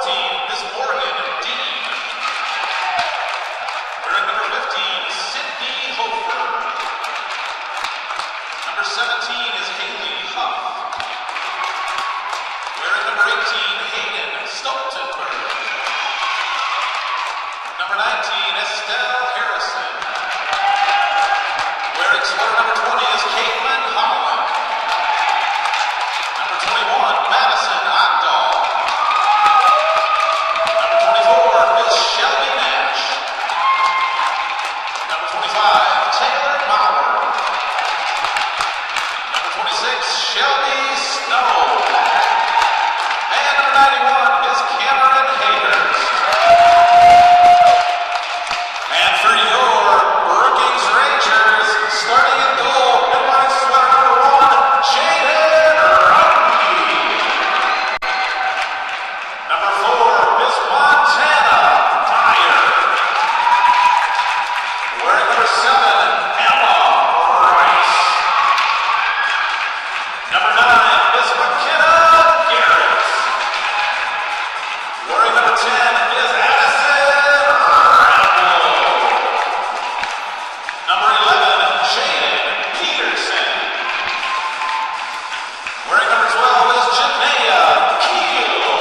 is Morgan Dean. Wearing number 15, Sydney Hofer. Number 17 is Haley Huff. Wearing number 18, Hayden Stoltenberg. Number 19, Estelle Harrison. Wearing sweater number 20 is Caitlin Holland. Number 21, Madison Ogdahl. Number 24 is Shelby Nash. Number 25, Taylor Bauer. Number 26, Shelby Snow. And number 91 is Cameron Hayhurst. And for your Brookings Rangers, starting at goal, in white sweater number 1, Jaden Rumke. Number 4 is Montana Meyer. Wearing number 7, Emma Rice. Number 9 is McKenna Garrett. Wearing number 10 is Addison Randall. Number 11, Jaden Peterson. Wearing number 12 is Janaea Keel.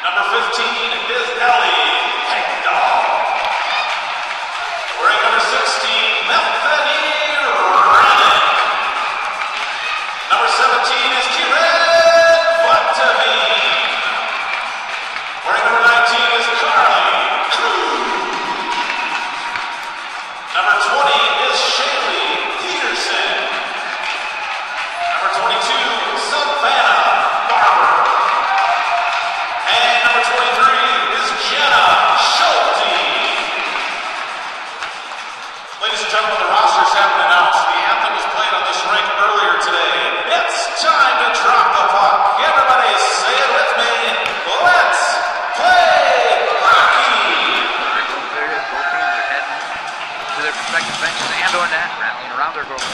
Number 15 is Ellie Hegdahl. Wearing number 16, Bethany Rennick. Number 17 is Kieran Buttavine. Wearing number 19 is Carly Crew. Number 20 is Shaylee Peterson. Number 22, Savannah Barber. And number 23 is Jenna Schulte. Ladies and gentlemen, the rosters have been announced. The anthem was played on this rink earlier today. It's time to drop the puck. Everybody say it with me. Let's play hockey. There it is. Both teams are heading to their respective benches and or net, rattling around their goals.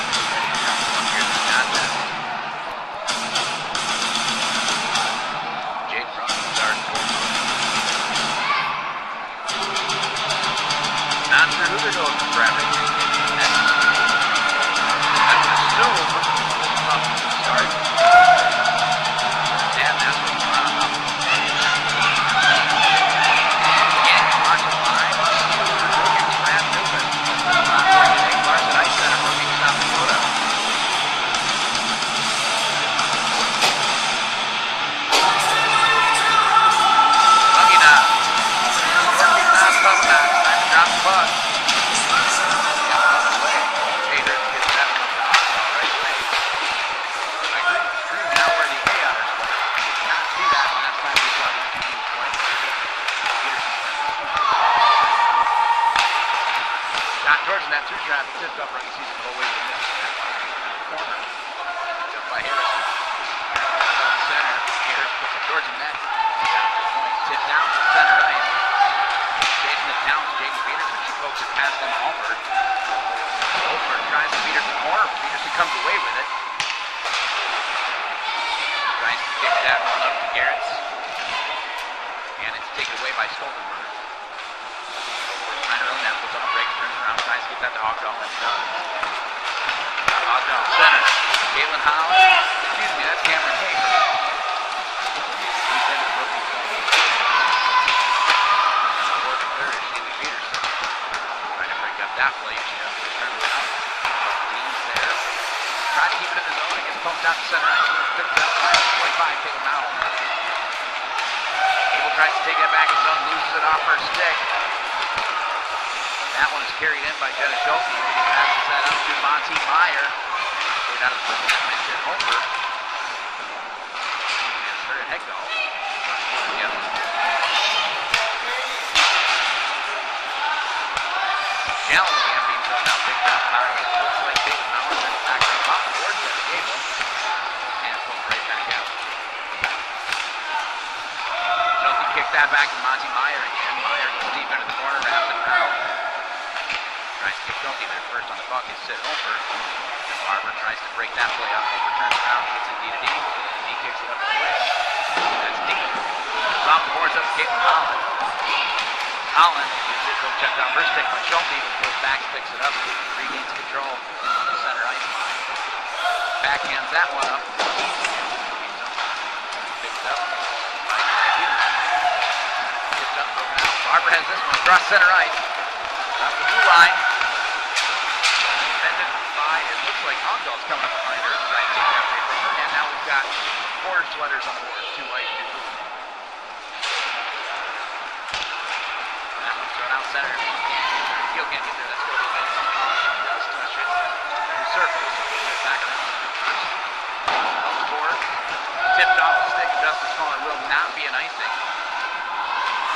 Here's the contest. Jake Ross starts. Not sure who they're going to grab it. I would assume to start. And that's what's going on. Again, on the line. It's Brad Newman. Larson Ice Center, looking to South Dakota. Lucky now. Lucky now, tough time. Time to drop the puck. Hayhurst gets that one right away. I agree. Cruz now wearing the A on her sweater. Not see that last time we saw these two teams play. Shot towards that through traffic, tipped up rookie season goal away with this. Corner. Jumped by Harrison. Center. Hayhurst puts it towards the net. Tipped down to center ice. Chasing it down to Jaden Peterson. She pokes it past them. Alford. Alford tries to beat her to the corner. Peterson comes away with it. Tries to kick that one up to Garrett's. And it's taken away by Stoltenberg. Right around that, puts on a break, turns around, tries to get that to Ogdahl, and it's done. Ogdahl, center. Caitlin Holland. Excuse me, that's Cameron Hayhurst. He's in the rookie zone. Fourth and third is Shaylee Peterson. Trying to break up that play, and she doesn't turn around. Dean's there. Tries to keep it in the zone. It gets pumped out to center ice. Picked up by 25, take him out. Abel tries to take that back in zone, loses it off her stick. That one is carried in by Jenna Schulte. Passes that up to Monty Meyer. Straight out of the first net mentioned Hofer. And her and Hegdahl. Together. Challenge again being thrown out, picked up by looks like David Mauer. Then back to the top towards the Gable. And pulled right back out. Schulte kicked that back to Monty Meyer again. Meyer goes deep into the corner, wraps it around. Tries to get Schulte there first on the puck is Sid Hofer. Barber tries to break that play up. Hofer turns around, gets it D to D. He kicks it up the way. That's Dave. Caitlin Holland. Holland gives it, checked out first pick by Schulte, goes back, picks it up, regains control on the center ice line. Backhands that one up. Picked up. Picked up, broken out. Barber has this one across center ice. Off the blue line. Defended by, it looks like Hongdall's coming up behind her. Trying to take that away from her. And now we've got 4 sweaters on board. 2 white, 2 blue. That one's thrown out center. Heel can't get there. That's good. Does touch it. Circles. Back around. Off the board. Tipped off the stick. Justice Smaller will not be an icing.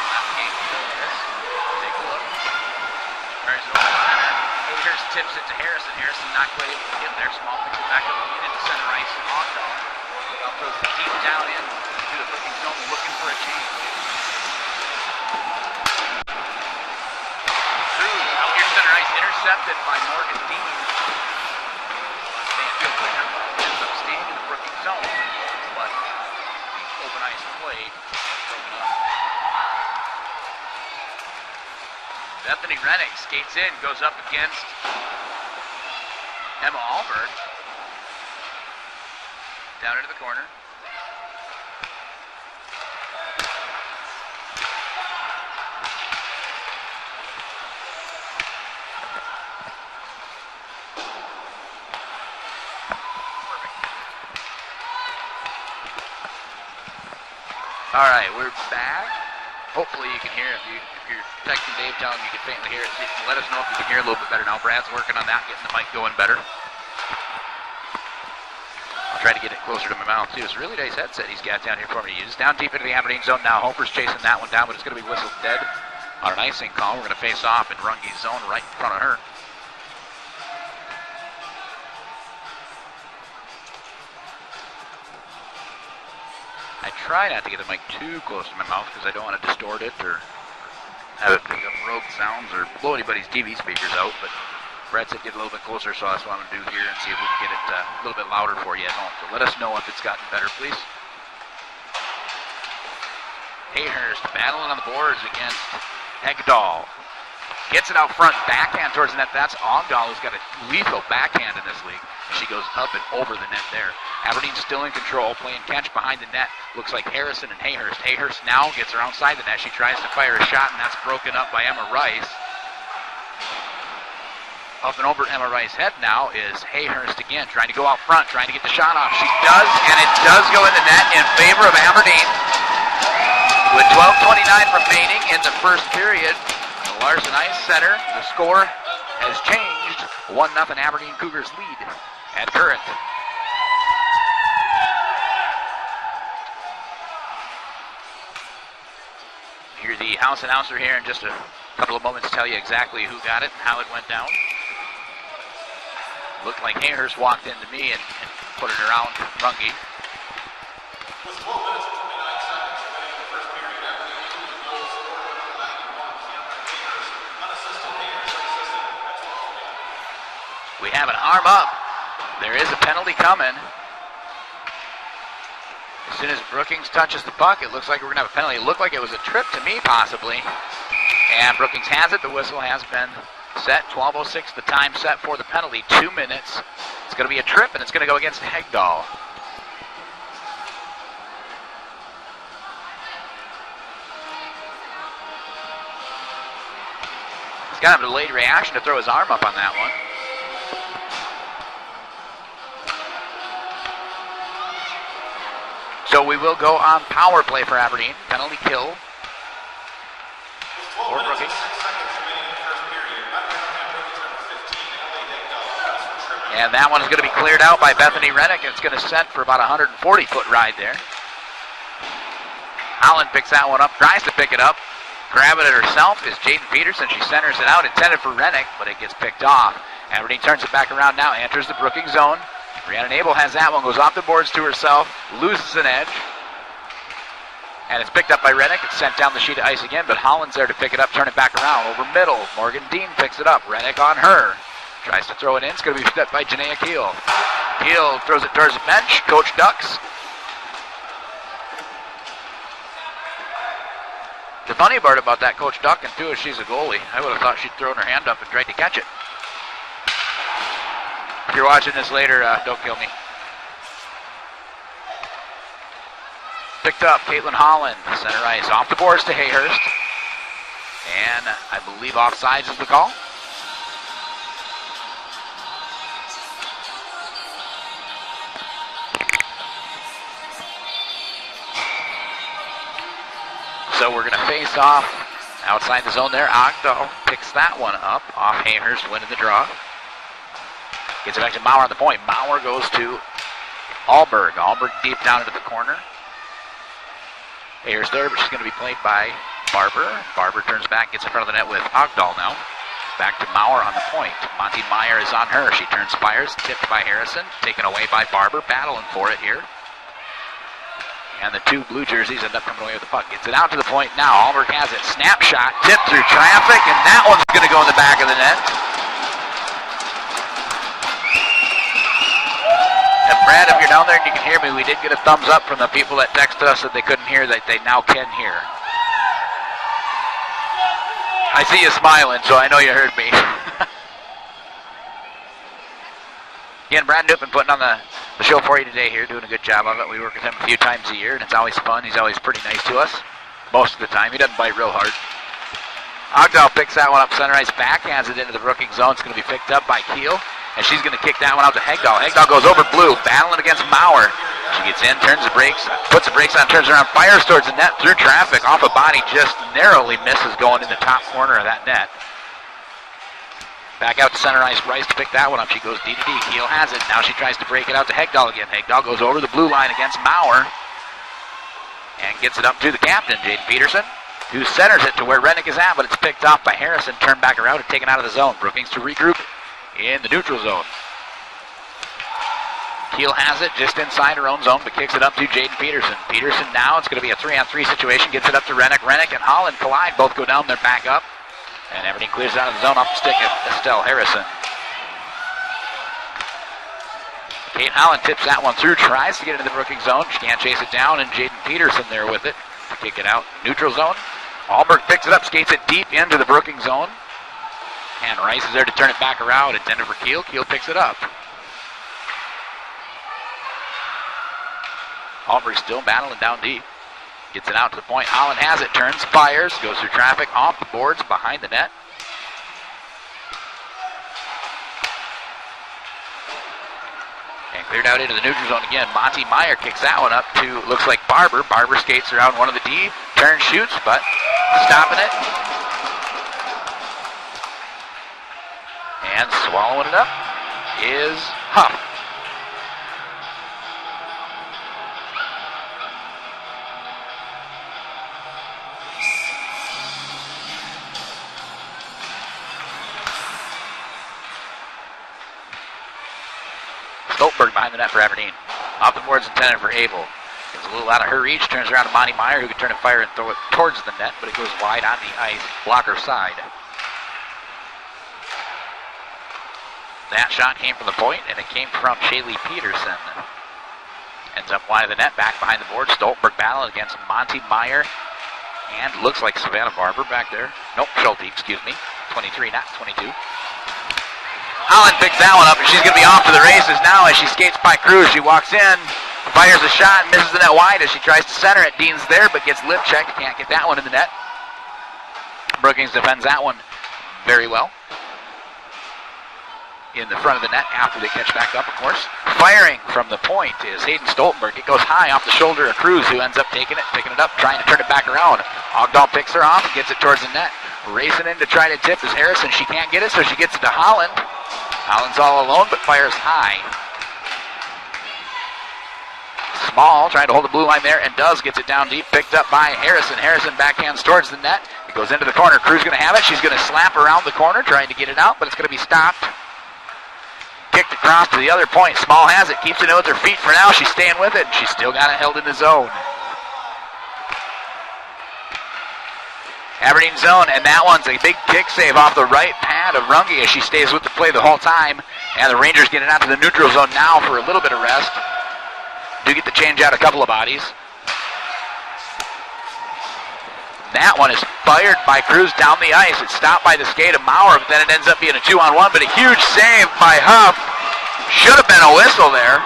Not the game. Take a look. Carries it over the center. Hayhurst tips it to Harrison. Harrison not quite able to get there. Small picks it back up into center ice. Hongdall. Throws it deep down in to the booking zone, looking for a change. Through out here center ice, intercepted by Morgan Dean. Stanfield ends up staying in the booking zone, but the open ice play broken up. Bethany Rennick skates in, goes up against Emma Alberg. Down into the corner. All right, we're back. Hopefully you can hear. If you're texting Dave, tell him you can faintly hear it. Let us know if you can hear a little bit better now. Brad's working on that, getting the mic going better. Try to get it closer to my mouth, too. It's a really nice headset he's got down here for me to use. Down deep into the Aberdeen zone now. Hoper's chasing that one down, but it's going to be whistled dead on an icing call. We're going to face off in Runge's zone right in front of her. I try not to get the mic too close to my mouth because I don't want to distort it or have it pick up rogue sounds or blow anybody's TV speakers out, but Brad said get a little bit closer, so that's what I'm going to do here and see if we can get it a little bit louder for you at home. So let us know if it's gotten better, please. Hayhurst battling on the boards against Hegdahl. Gets it out front, backhand towards the net. That's Hongdall, who's got a lethal backhand in this league. She goes up and over the net there. Aberdeen still in control, playing catch behind the net. Looks like Harrison and Hayhurst. Hayhurst now gets her outside the net. She tries to fire a shot, and that's broken up by Emma Rice. Up and over Emma Rice's head now is Hayhurst again, trying to go out front, trying to get the shot off. She does, and it does go in the net in favor of Aberdeen. With 12:29 remaining in the first period, the Larson Ice Center, the score has changed. 1-0 Aberdeen Cougars lead at current. Hear the house announcer here in just a couple of moments tell you exactly who got it and how it went down. Looked like Hayhurst walked into me and put it around Runge. With 12 minutes and 29 seconds remaining in the first period, Aberdeen Cougars goal scored by 91. Cameron Hayhurst, unassisted Hayhurst, assisted. We have an arm up. There is a penalty coming. As soon as Brookings touches the puck, it looks like we're going to have a penalty. It looked like it was a trip to me, possibly. And Brookings has it. The whistle has been set. 12:06, the time set for the penalty. 2 minutes. It's going to be a trip, and it's going to go against Hegdahl. He's got a delayed reaction to throw his arm up on that one. So we will go on power play for Aberdeen. Penalty kill. Or Brookings. And that one is going to be cleared out by Bethany Rennick. It's going to set for about a 140-foot ride there. Holland picks that one up, tries to pick it up. Grabbing it herself is Jaden Peterson. She centers it out, intended for Rennick, but it gets picked off. Aberdeen turns it back around now, enters the Brookings zone. Brianna Nabel has that one, goes off the boards to herself, loses an edge. And it's picked up by Rennick. It's sent down the sheet of ice again, but Holland's there to pick it up, turn it back around over middle. Morgan Dean picks it up. Rennick on her. Tries to throw it in. It's going to be set by Janaea Keel. Keel throws it towards the bench. Coach ducks. funny part about that Coach Duncan, too, is she's a goalie. I would have thought she'd thrown her hand up and tried to catch it. If you're watching this later, don't kill me. Picked up, Caitlin Holland, center ice, off the boards to Hayhurst. And I believe offsides is the call. So we're going to face off outside the zone there. Ogdahl picks that one up off Hayhurst, winning the draw. Gets it back to Maurer on the point. Maurer goes to Alberg. Alberg deep down into the corner. Hayhurst there, but she's going to be played by Barber. Barber turns back, gets in front of the net with Ogdahl now. Back to Maurer on the point. Monty Meyer is on her. She turns, fires, tipped by Harrison, taken away by Barber, battling for it here. And the two blue jerseys end up coming away with the puck. Gets it out to the point now. Alberg has it. Snapshot, tipped through traffic, and that one's going to go in the back of the net. And Brad, if you're down there and you can hear me, we did get a thumbs up from the people that texted us that they couldn't hear, that they now can hear. I see you smiling, so I know you heard me. Again, Brad Newton putting on the show for you today here, doing a good job of it. We work with him a few times a year, and it's always fun. He's always pretty nice to us most of the time. He doesn't bite real hard. Ogdahl picks that one up center ice, backhands it into the Brookings zone. It's going to be picked up by Keel, and she's going to kick that one out to Hegdahl. Hegdahl goes over blue, battling against Maurer. She gets in, turns the brakes, puts the brakes on, turns around, fires towards the net through traffic. Off a body, just narrowly misses going in the top corner of that net. Back out to center ice, Rice to pick that one up. She goes D to D. Keel has it. Now she tries to break it out to Hegdahl again. Hegdahl goes over the blue line against Maurer and gets it up to the captain, Jaden Peterson, who centers it to where Rennick is at, but it's picked off by Harrison, turned back around and taken out of the zone. Brookings to regroup in the neutral zone. Keel has it just inside her own zone, but kicks it up to Jaden Peterson. Peterson now, it's going to be a 3-on-3 situation, gets it up to Rennick. Rennick and Holland collide, both go down, they're back up. And Aberdeen clears it out of the zone off the stick of Estelle Harrison. Kate Holland tips that one through, tries to get into the Brookings zone. She can't chase it down, and Jaden Peterson there with it to kick it out. Neutral zone. Alberg picks it up, skates it deep into the Brookings zone. And Rice is there to turn it back around. Intended for Keel. Keel picks it up. Alberg still battling down deep. Gets it out to the point. Holland has it, turns, fires, goes through traffic, off the boards, behind the net. And cleared out into the neutral zone again. Monty Meyer kicks that one up to, looks like Barber. Barber skates around one of the D, turns, shoots, but stopping it. And swallowing it up is Huff. Stoltenberg behind the net for Aberdeen. Off the boards intended for Abel. Gets a little out of her reach, turns around to Monty Meyer, who can turn and fire and throw it towards the net, but it goes wide on the ice, blocker side. That shot came from the point, and it came from Shaylee Peterson. Ends up wide of the net, back behind the board. Stoltenberg battling against Monty Meyer, and looks like Savannah Barber back there. Nope, Schulte, excuse me. 23, not 22. Holland picks that one up, and she's going to be off to the races now as she skates by Cruz. She walks in, fires a shot, and misses the net wide as she tries to center it. Dean's there, but gets lip checked. Can't get that one in the net. Brookings defends that one very well. In the front of the net after they catch back up, of course. Firing from the point is Hayden Stoltenberg. It goes high off the shoulder of Cruz, who ends up taking it, picking it up, trying to turn it back around. Ogdahl picks her off and gets it towards the net. Racing in to try to tip is Harrison. She can't get it, so she gets it to Holland. Holland's all alone, but fires high. Small, trying to hold the blue line there, and gets it down deep, picked up by Harrison. Harrison backhands towards the net. It goes into the corner. Cruz going to have it. She's going to slap around the corner, trying to get it out, but it's going to be stopped. Kicked across to the other point. Small has it, keeps it in with her feet for now. She's staying with it, and she's still got it held in the zone. Aberdeen zone, and that one's a big kick save off the right pad of Runge as she stays with the play the whole time. And the Rangers get it out to the neutral zone now for a little bit of rest. Do get to change out a couple of bodies. That one is fired by Cruz down the ice. It's stopped by the skate of Maurer, but then it ends up being a 2-on-1, but a huge save by Huff. Should have been a whistle there.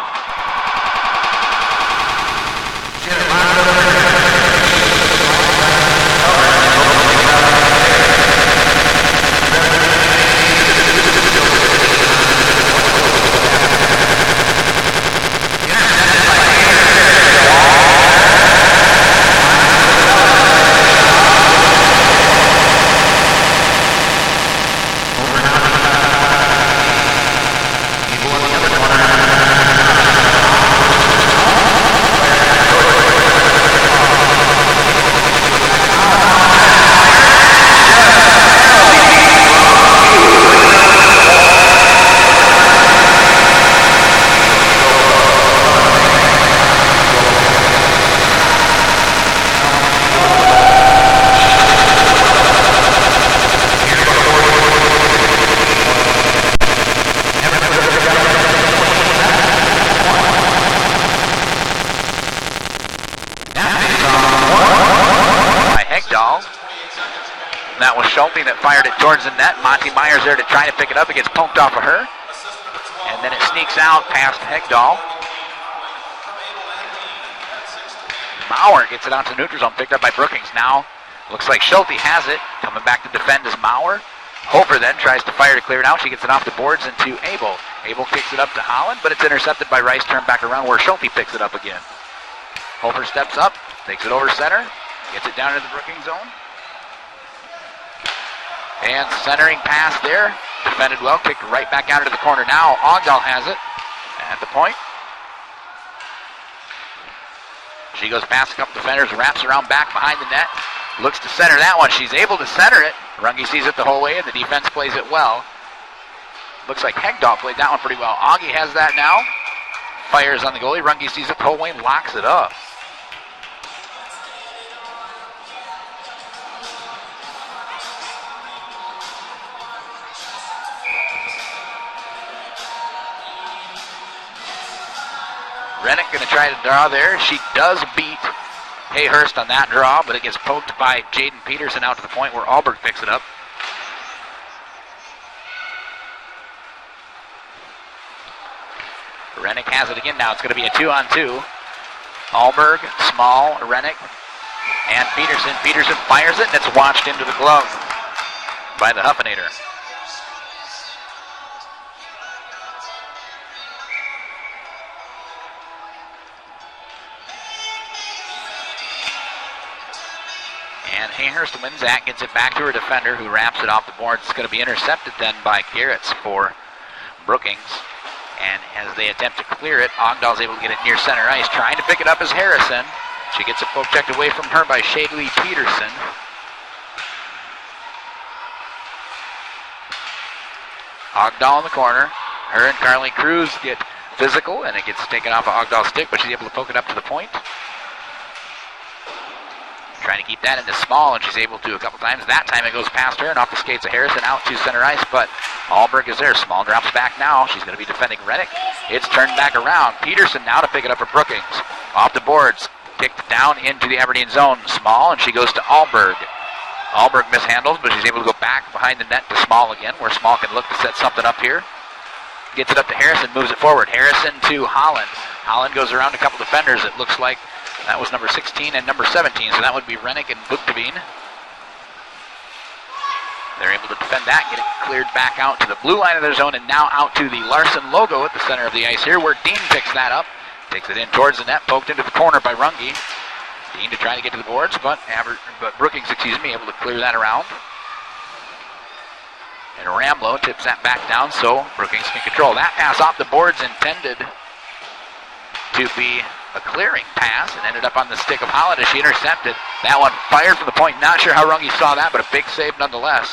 That was Schulte that fired it towards the net. Monty Myers there to try to pick it up. It gets poked off of her. And then it sneaks out past Hegdahl. Maurer gets it out to the neutral zone, picked up by Brookings. Now looks like Schulte has it. Coming back to defend is Maurer. Hofer then tries to fire to clear it out. She gets it off the boards into Abel. Abel kicks it up to Holland, but it's intercepted by Rice. Turned back around where Schulte picks it up again. Hofer steps up, takes it over center, gets it down into the Brookings zone. And centering pass there. Defended well, kicked right back out into the corner. Now Ogdahl has it at the point. She goes past a couple defenders, wraps around back behind the net. Looks to center that one. She's able to center it. Runge sees it the whole way, and the defense plays it well. Looks like Hegdahl played that one pretty well. Augie has that now. Fires on the goalie. Runge sees it the whole way and locks it up. Rennick going to try to draw there. She does beat Hayhurst on that draw, but it gets poked by Jaden Peterson out to the point where Alberg picks it up. Rennick has it again now. It's going to be a 2-on-2. Alberg, Small, Rennick, and Peterson. Peterson fires it, and it's watched into the glove by the Huffinator. And Hayhurst wins that, gets it back to her defender, who wraps it off the boards. It's going to be intercepted then by Garretts for Brookings. And as they attempt to clear it, Ogdahl's able to get it near center ice. Trying to pick it up is Harrison. She gets a poke checked away from her by Shadley Peterson. Ogdahl in the corner. Her and Carly Cruz get physical, and it gets taken off of Ogdahl's stick, but she's able to poke it up to the point. Trying to keep that into Small, and she's able to a couple times. That time it goes past her and off the skates of Harrison out to center ice, but Alberg is there. Small drops back now. She's going to be defending Rennick. It's turned back around. Peterson now to pick it up for Brookings. Off the boards, kicked down into the Aberdeen zone. Small, and she goes to Alberg. Alberg mishandles, but she's able to go back behind the net to Small again, where Small can look to set something up here. Gets it up to Harrison, moves it forward. Harrison to Holland. Holland goes around a couple defenders. It looks like that was number 16 and number 17, so that would be Rennick and Buchteveen. They're able to defend that, get it cleared back out to the blue line of their zone, and now out to the Larson logo at the center of the ice here, where Dean picks that up. Takes it in towards the net, poked into the corner by Runge. Dean to try to get to the boards, but Brookings, able to clear that around. And Ramlow tips that back down, so Brookings can control that pass off the boards, intended to be a clearing pass, and ended up on the stick of Holland as she intercepted. That one fired from the point. Not sure how Runge saw that, but a big save nonetheless.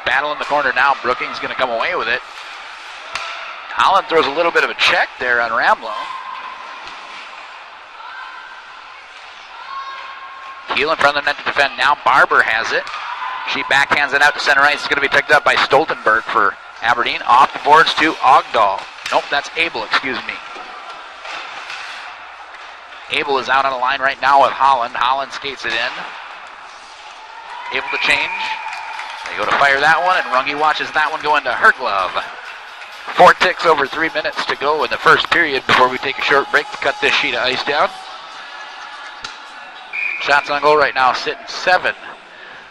Battle in the corner now. Brookings going to come away with it. Holland throws a little bit of a check there on Ramlow. Heel in front of the net to defend now. Barber has it. She backhands it out to center ice. It's going to be picked up by Stoltenberg for Aberdeen. Off the boards to Ogdahl. Nope, that's Abel, excuse me. Abel is out on the line right now with Holland. Holland skates it in. Able to change. They go to fire that one, and Runge watches that one go into her glove. 4 ticks over 3 minutes to go in the first period before we take a short break to cut this sheet of ice down. Shots on goal right now sitting 7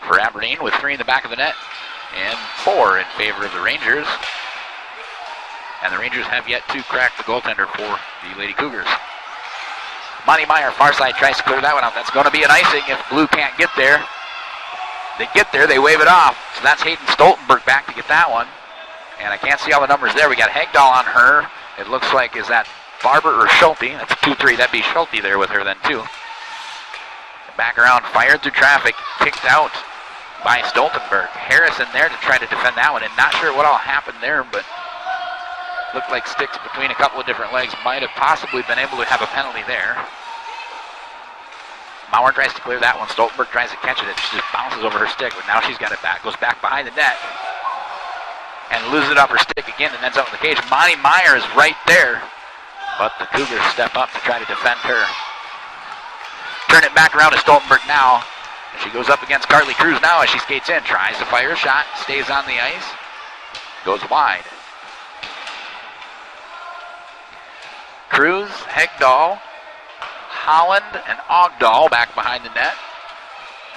for Aberdeen with 3 in the back of the net and 4 in favor of the Rangers. And the Rangers have yet to crack the goaltender for the Lady Cougars. Monty Meyer, far side, tries to clear that one out. That's going to be an icing if Blue can't get there. They get there, they wave it off. So that's Hayden Stoltenberg back to get that one. And I can't see all the numbers there. We got Hegdahl on her. It looks like, is that Barber or Schulte? That's 2-3. That'd be Schulte there with her then, too. Back around, fired through traffic, kicked out by Stoltenberg. Harrison there to try to defend that one, and not sure what all happened there, but looked like sticks between a couple of different legs. Might have possibly been able to have a penalty there. Mauer tries to clear that one. Stoltenberg tries to catch it. It just bounces over her stick, but now she's got it back. Goes back behind the net and loses it off her stick again and ends up in the cage. Monty Meyer is right there, but the Cougars step up to try to defend her. Turn it back around to Stoltenberg now. And she goes up against Carly Cruz now as she skates in. Tries to fire a shot. Stays on the ice. Goes wide. Cruz, Hegdahl, Holland, and Ogdahl back behind the net.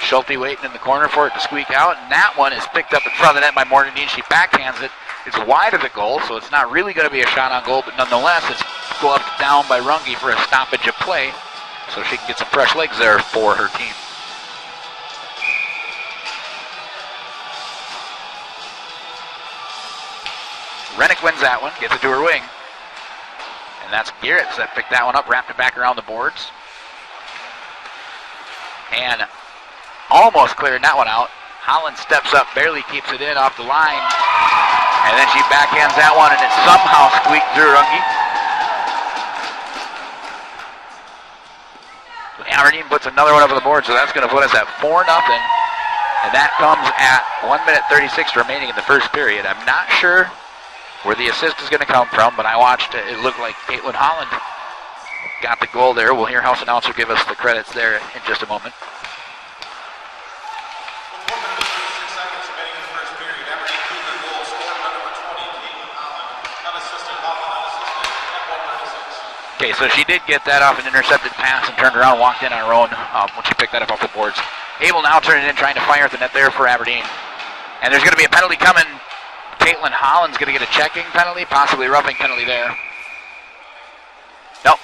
Schulte waiting in the corner for it to squeak out. And that one is picked up in front of the net by Morgan. She backhands it. It's wide of the goal, so it's not really going to be a shot on goal, but nonetheless, it's gloved down by Runge for a stoppage of play, so she can get some fresh legs there for her team. Rennick wins that one, gets it to her wing. And that's Garretts that picked that one up, wrapped it back around the boards. And almost cleared that one out. Holland steps up, barely keeps it in off the line. And then she backhands that one, and it somehow squeaked through Runge. Aberdeen puts another one over the board, so that's going to put us at 4-0. And that comes at 1 minute 36 remaining in the first period. I'm not sure where the assist is going to come from, but I watched it. It looked like Caitlin Holland got the goal there. We'll hear house announcer give us the credits there in just a moment. Okay, so she did get that off an intercepted pass and turned around and walked in on her own when she picked that up off the boards. Abel now turning it in, trying to fire at the net there for Aberdeen. And there's going to be a penalty coming. Caitlin Holland's going to get a checking penalty, possibly a roughing penalty there. Nope.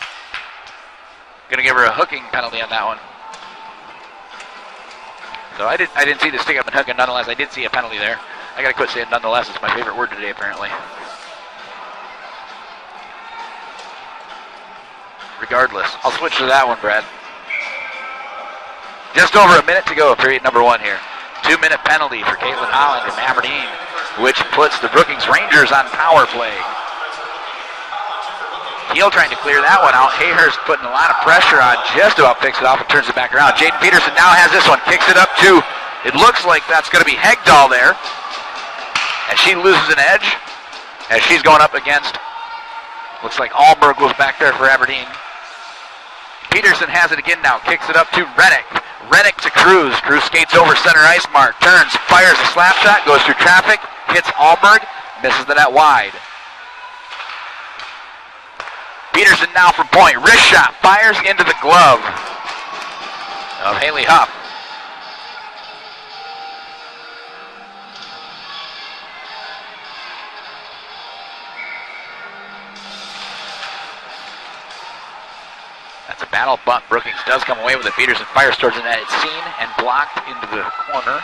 Going to give her a hooking penalty on that one. So I didn't see the stick up and hooking. Nonetheless, I did see a penalty there. I got to quit saying nonetheless. It's my favorite word today, apparently. Regardless, I'll switch to that one, Brad. Just over a minute to go, period number 1 here. 2-minute penalty for Caitlin Holland from Aberdeen, which puts the Brookings Rangers on power play. Heel trying to clear that one out. Hayhurst putting a lot of pressure on, just about picks it off and turns it back around. Jaden Peterson now has this one, kicks it up to, it looks like that's going to be Hegdahl there. And she loses an edge as she's going up against, looks like Alberg was back there for Aberdeen. Peterson has it again now, kicks it up to Rennick. Rennick to Cruz. Cruz skates over center ice mark, turns, fires a slap shot, goes through traffic, hits Alberg, misses the net wide. Peterson now from point, wrist shot, fires into the glove of Haley Huff. That's a battle bunt. Brookings does come away with it. Peterson fires towards the net. It's seen and blocked into the corner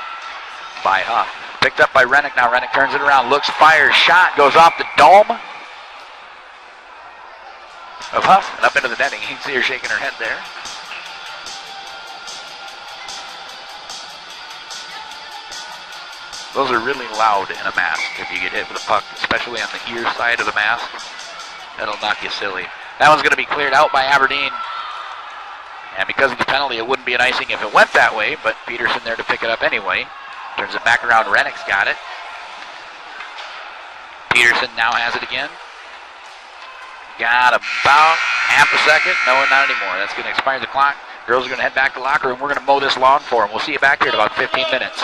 by Huff. Picked up by Rennick. Now Rennick turns it around, looks, fires, shot, goes off the dome of Huff and up into the netting. You can see her shaking her head there. Those are really loud in a mask if you get hit with a puck, especially on the ear side of the mask. That'll knock you silly. That one's going to be cleared out by Aberdeen. And because of the penalty, it wouldn't be an icing if it went that way, but Peterson there to pick it up anyway. Turns it back around. Rennick's got it. Peterson now has it again. Got about half a second. No, not anymore. That's going to expire the clock. Girls are going to head back to the locker room. We're going to mow this lawn for them. We'll see you back here in about 15 minutes.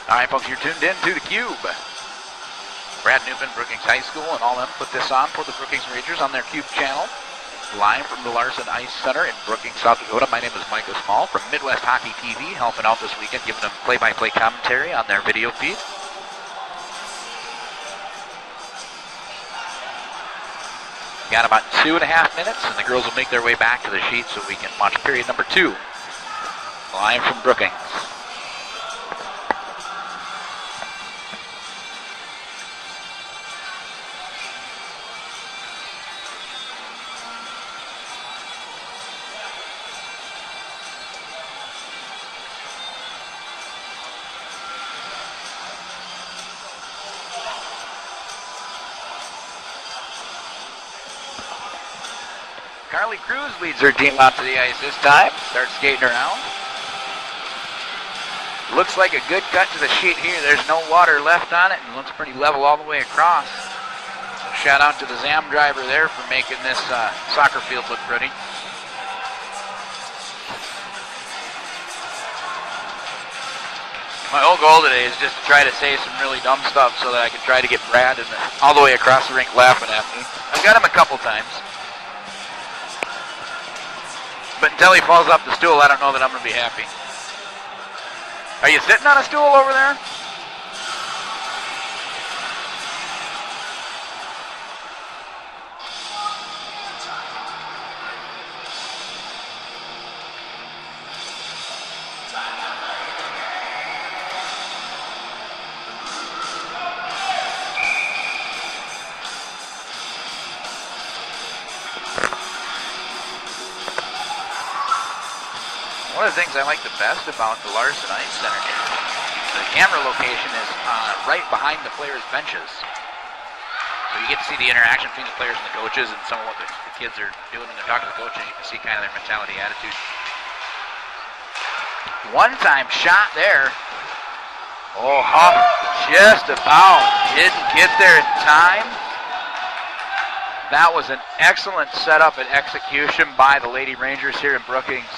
All right, folks, you're tuned in to theCUBE. Brad Newman, Brookings High School, and all them put this on for the Brookings Rangers on their CUBE channel. Live from the Larson Ice Center in Brookings, South Dakota. My name is Micah Small from Midwest Hockey TV, helping out this weekend, giving them play-by-play commentary on their video feed. Got about 2.5 minutes, and the girls will make their way back to the sheet so we can watch period number 2. Live from Brookings. Carly Cruz leads her team out to the ice this time. Starts skating around. Looks like a good cut to the sheet here. There's no water left on it and looks pretty level all the way across. So shout out to the ZAM driver there for making this soccer field look pretty. My whole goal today is just to try to say some really dumb stuff so that I can try to get Brad and all the way across the rink laughing at me. I've got him a couple times. But until he falls off the stool, I don't know that I'm going to be happy. Are you sitting on a stool over there? One of the things I like the best about the Larson Ice Center is the camera location is right behind the players' benches. So you get to see the interaction between the players and the coaches and some of what the kids are doing when they're talking to the coaches. You can see kind of their mentality, attitude. One-time shot there. Oh, Huff just about didn't get there in time. That was an excellent setup and execution by the Lady Rangers here in Brookings.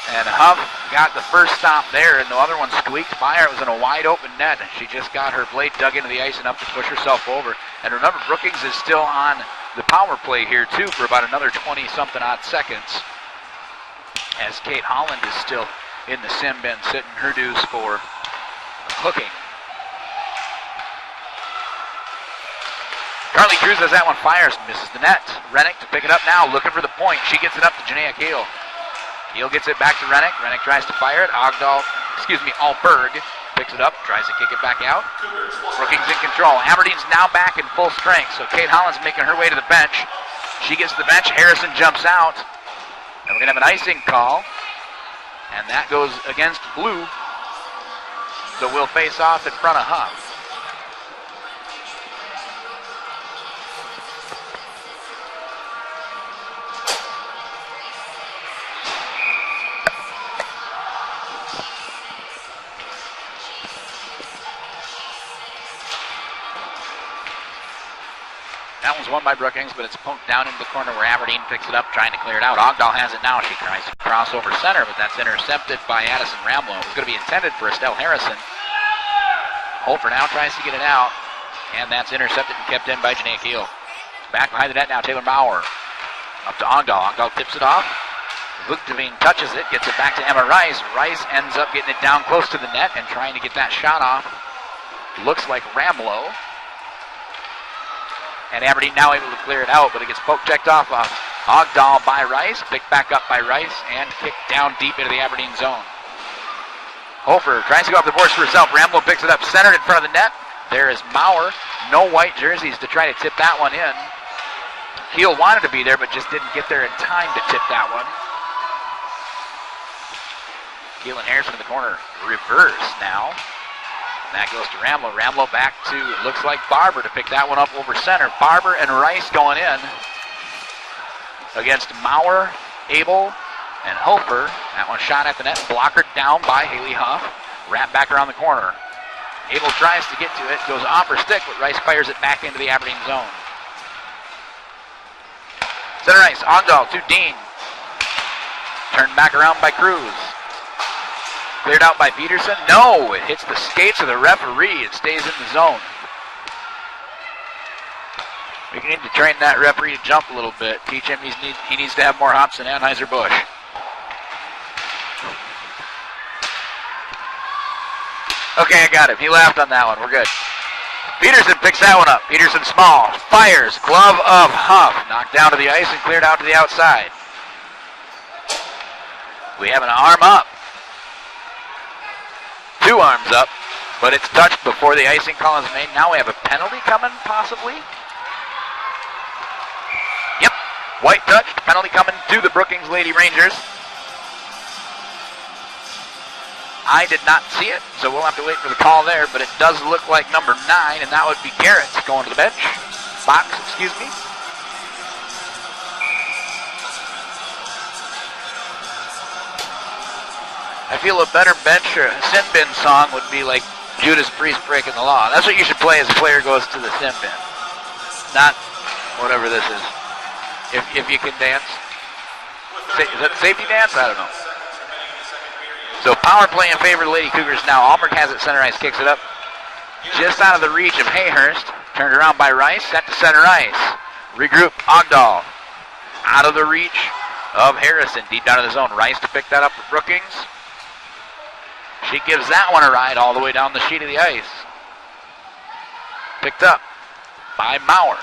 And Huff got the first stop there, and the other one squeaked by her. It was in a wide open net, and she just got her blade dug into the ice enough to push herself over. And remember, Brookings is still on the power play here, too, for about another 20-something odd seconds. As Kate Holland is still in the sim bin, sitting her dues for hooking. Carly Cruz has that one, fires, misses the net. Rennick to pick it up now, looking for the point. She gets it up to Janaea Keel. Keel gets it back to Rennick. Rennick tries to fire it. Alberg picks it up, tries to kick it back out. Brookings in control. Aberdeen's now back in full strength, so Kate Holland's making her way to the bench. She gets to the bench. Harrison jumps out. And we're going to have an icing call. And that goes against Blue. So we'll face off in front of Huff. That one's won by Brookings, but it's poked down into the corner where Aberdeen picks it up, trying to clear it out. Ogdahl has it now. She tries to cross over center, but that's intercepted by Addison Ramlow. It was going to be intended for Estelle Harrison. Holfer now tries to get it out, and that's intercepted and kept in by Janaea Keel. Back behind the net now, Taylor Bauer. Up to Ogdahl. Ogdahl tips it off. Vugteveen touches it, gets it back to Emma Rice. Rice ends up getting it down close to the net and trying to get that shot off. Looks like Ramlow. And Aberdeen now able to clear it out, but it gets checked off Ogdahl by Rice, picked back up by Rice, and kicked down deep into the Aberdeen zone. Hofer tries to go off the boards for herself. Ramlow picks it up, centered in front of the net. There is Maurer. No white jerseys to try to tip that one in. Keel wanted to be there, but just didn't get there in time to tip that one. Keel and Harrison in the corner. Reverse now. That goes to Ramlow. Ramlow back to, it looks like Barber to pick that one up over center. Barber and Rice going in against Maurer, Abel, and Hofer. That one shot at the net, blockered down by Haley Huff. Wrapped back around the corner. Abel tries to get to it, goes off her stick, but Rice fires it back into the Aberdeen zone. Center ice, Ogdahl to Dean. Turned back around by Cruz. Cleared out by Peterson. No, it hits the skates of the referee. It stays in the zone. We need to train that referee to jump a little bit. Teach him he needs to have more hops than Anheuser-Busch. Okay, I got him. He laughed on that one. We're good. Peterson picks that one up. Peterson small. Fires. Glove of Huff. Knocked down to the ice and cleared out to the outside. We have an arm up. 2 arms up, but it's touched before the icing call is made. Now we have a penalty coming, possibly. Yep, white touched. Penalty coming to the Brookings Lady Rangers. I did not see it, so we'll have to wait for the call there, but it does look like number 9, and that would be Garrett going to the bench. Box, excuse me. I feel a better bench or a sin bin song would be like Judas Priest breaking the law. That's what you should play as a player goes to the sin bin. Not whatever this is. If you can dance. Is that safety dance? I don't know. So power play in favor of the Lady Cougars now. Alberg has it center ice, kicks it up. Just out of the reach of Hayhurst. Turned around by Rice, set to center ice. Regroup, Ogdahl. Out of the reach of Harrison. Deep down in the zone. Rice to pick that up for Brookings. She gives that one a ride all the way down the sheet of the ice. Picked up by Maurer.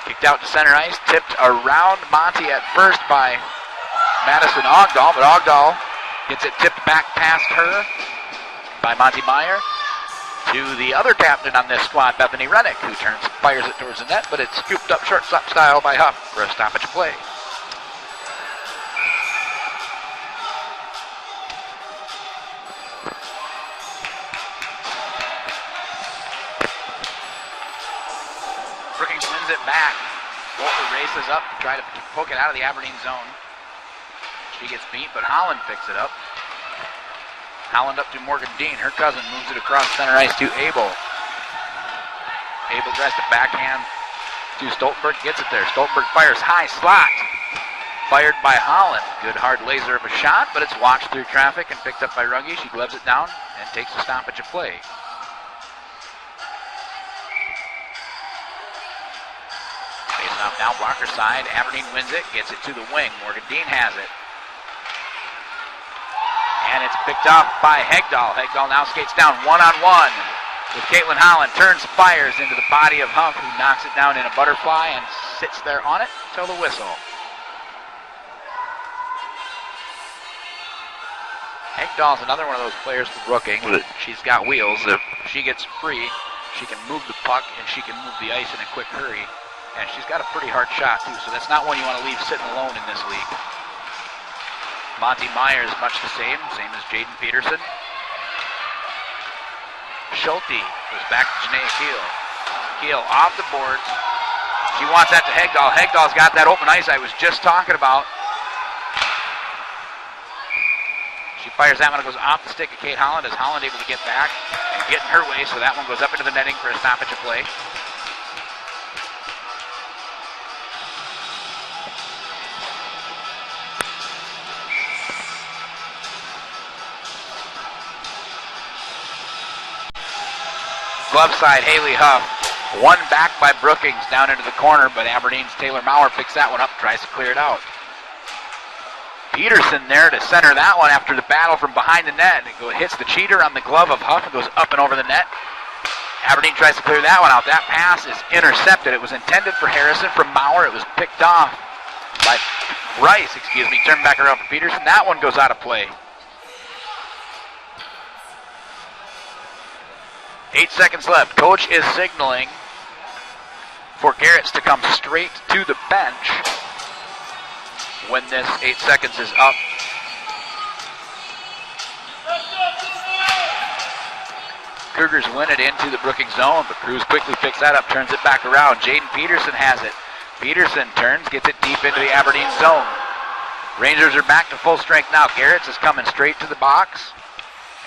Kicked out to center ice. Tipped around Monty at first by Madison Ogdahl, but Ogdahl gets it tipped back past her by Monty Meyer to the other captain on this squad, Bethany Reddick, who fires it towards the net, but it's scooped up shortstop style by Huff for a stoppage play. Brookings wins it back. Bolter races up to try to poke it out of the Aberdeen zone. She gets beat, but Holland picks it up. Holland up to Morgan Dean. Her cousin moves it across center ice to Abel. Abel tries to backhand to Stoltenberg. Gets it there. Stoltenberg fires high slot. Fired by Holland. Good hard laser of a shot, but it's watched through traffic and picked up by Ruggie. She gloves it down and takes a stoppage of play. Facing off now, blocker side. Aberdeen wins it. Gets it to the wing. Morgan Dean has it. And it's picked off by Hegdahl. Hegdahl now skates down one-on-one with Caitlin Holland. Turns, fires into the body of Huff, who knocks it down in a butterfly and sits there on it till the whistle. Hegdahl's another one of those players for Brookings. She's got wheels. If she gets free, she can move the puck and she can move the ice in a quick hurry. And she's got a pretty hard shot, too, so that's not one you want to leave sitting alone in this league. Monty Meyer is much the same as Jaden Peterson. Schulte goes back to Janae Keel. Keel off the boards. She wants that to Hegdahl. Hegdahl's got that open ice I was just talking about. She fires that one. It goes off the stick of Kate Holland. Is Holland able to get back and get in her way, so that one goes up into the netting for a stoppage of play. Glove side, Haley Huff. One back by Brookings down into the corner, but Aberdeen's Taylor Maurer picks that one up, tries to clear it out. Peterson there to center that one after the battle from behind the net. It hits the cheater on the glove of Huff and goes up and over the net. Aberdeen tries to clear that one out. That pass is intercepted. It was intended for Harrison from Maurer. It was picked off by Rice, turned back around for Peterson. That one goes out of play. 8 seconds left. Coach is signaling for Garrett's to come straight to the bench when this 8 seconds is up. Cougars win it into the Brookings zone, but Cruz quickly picks that up, turns it back around. Jaden Peterson has it. Peterson turns, gets it deep into the Aberdeen zone. Rangers are back to full strength now. Garrett's is coming straight to the box,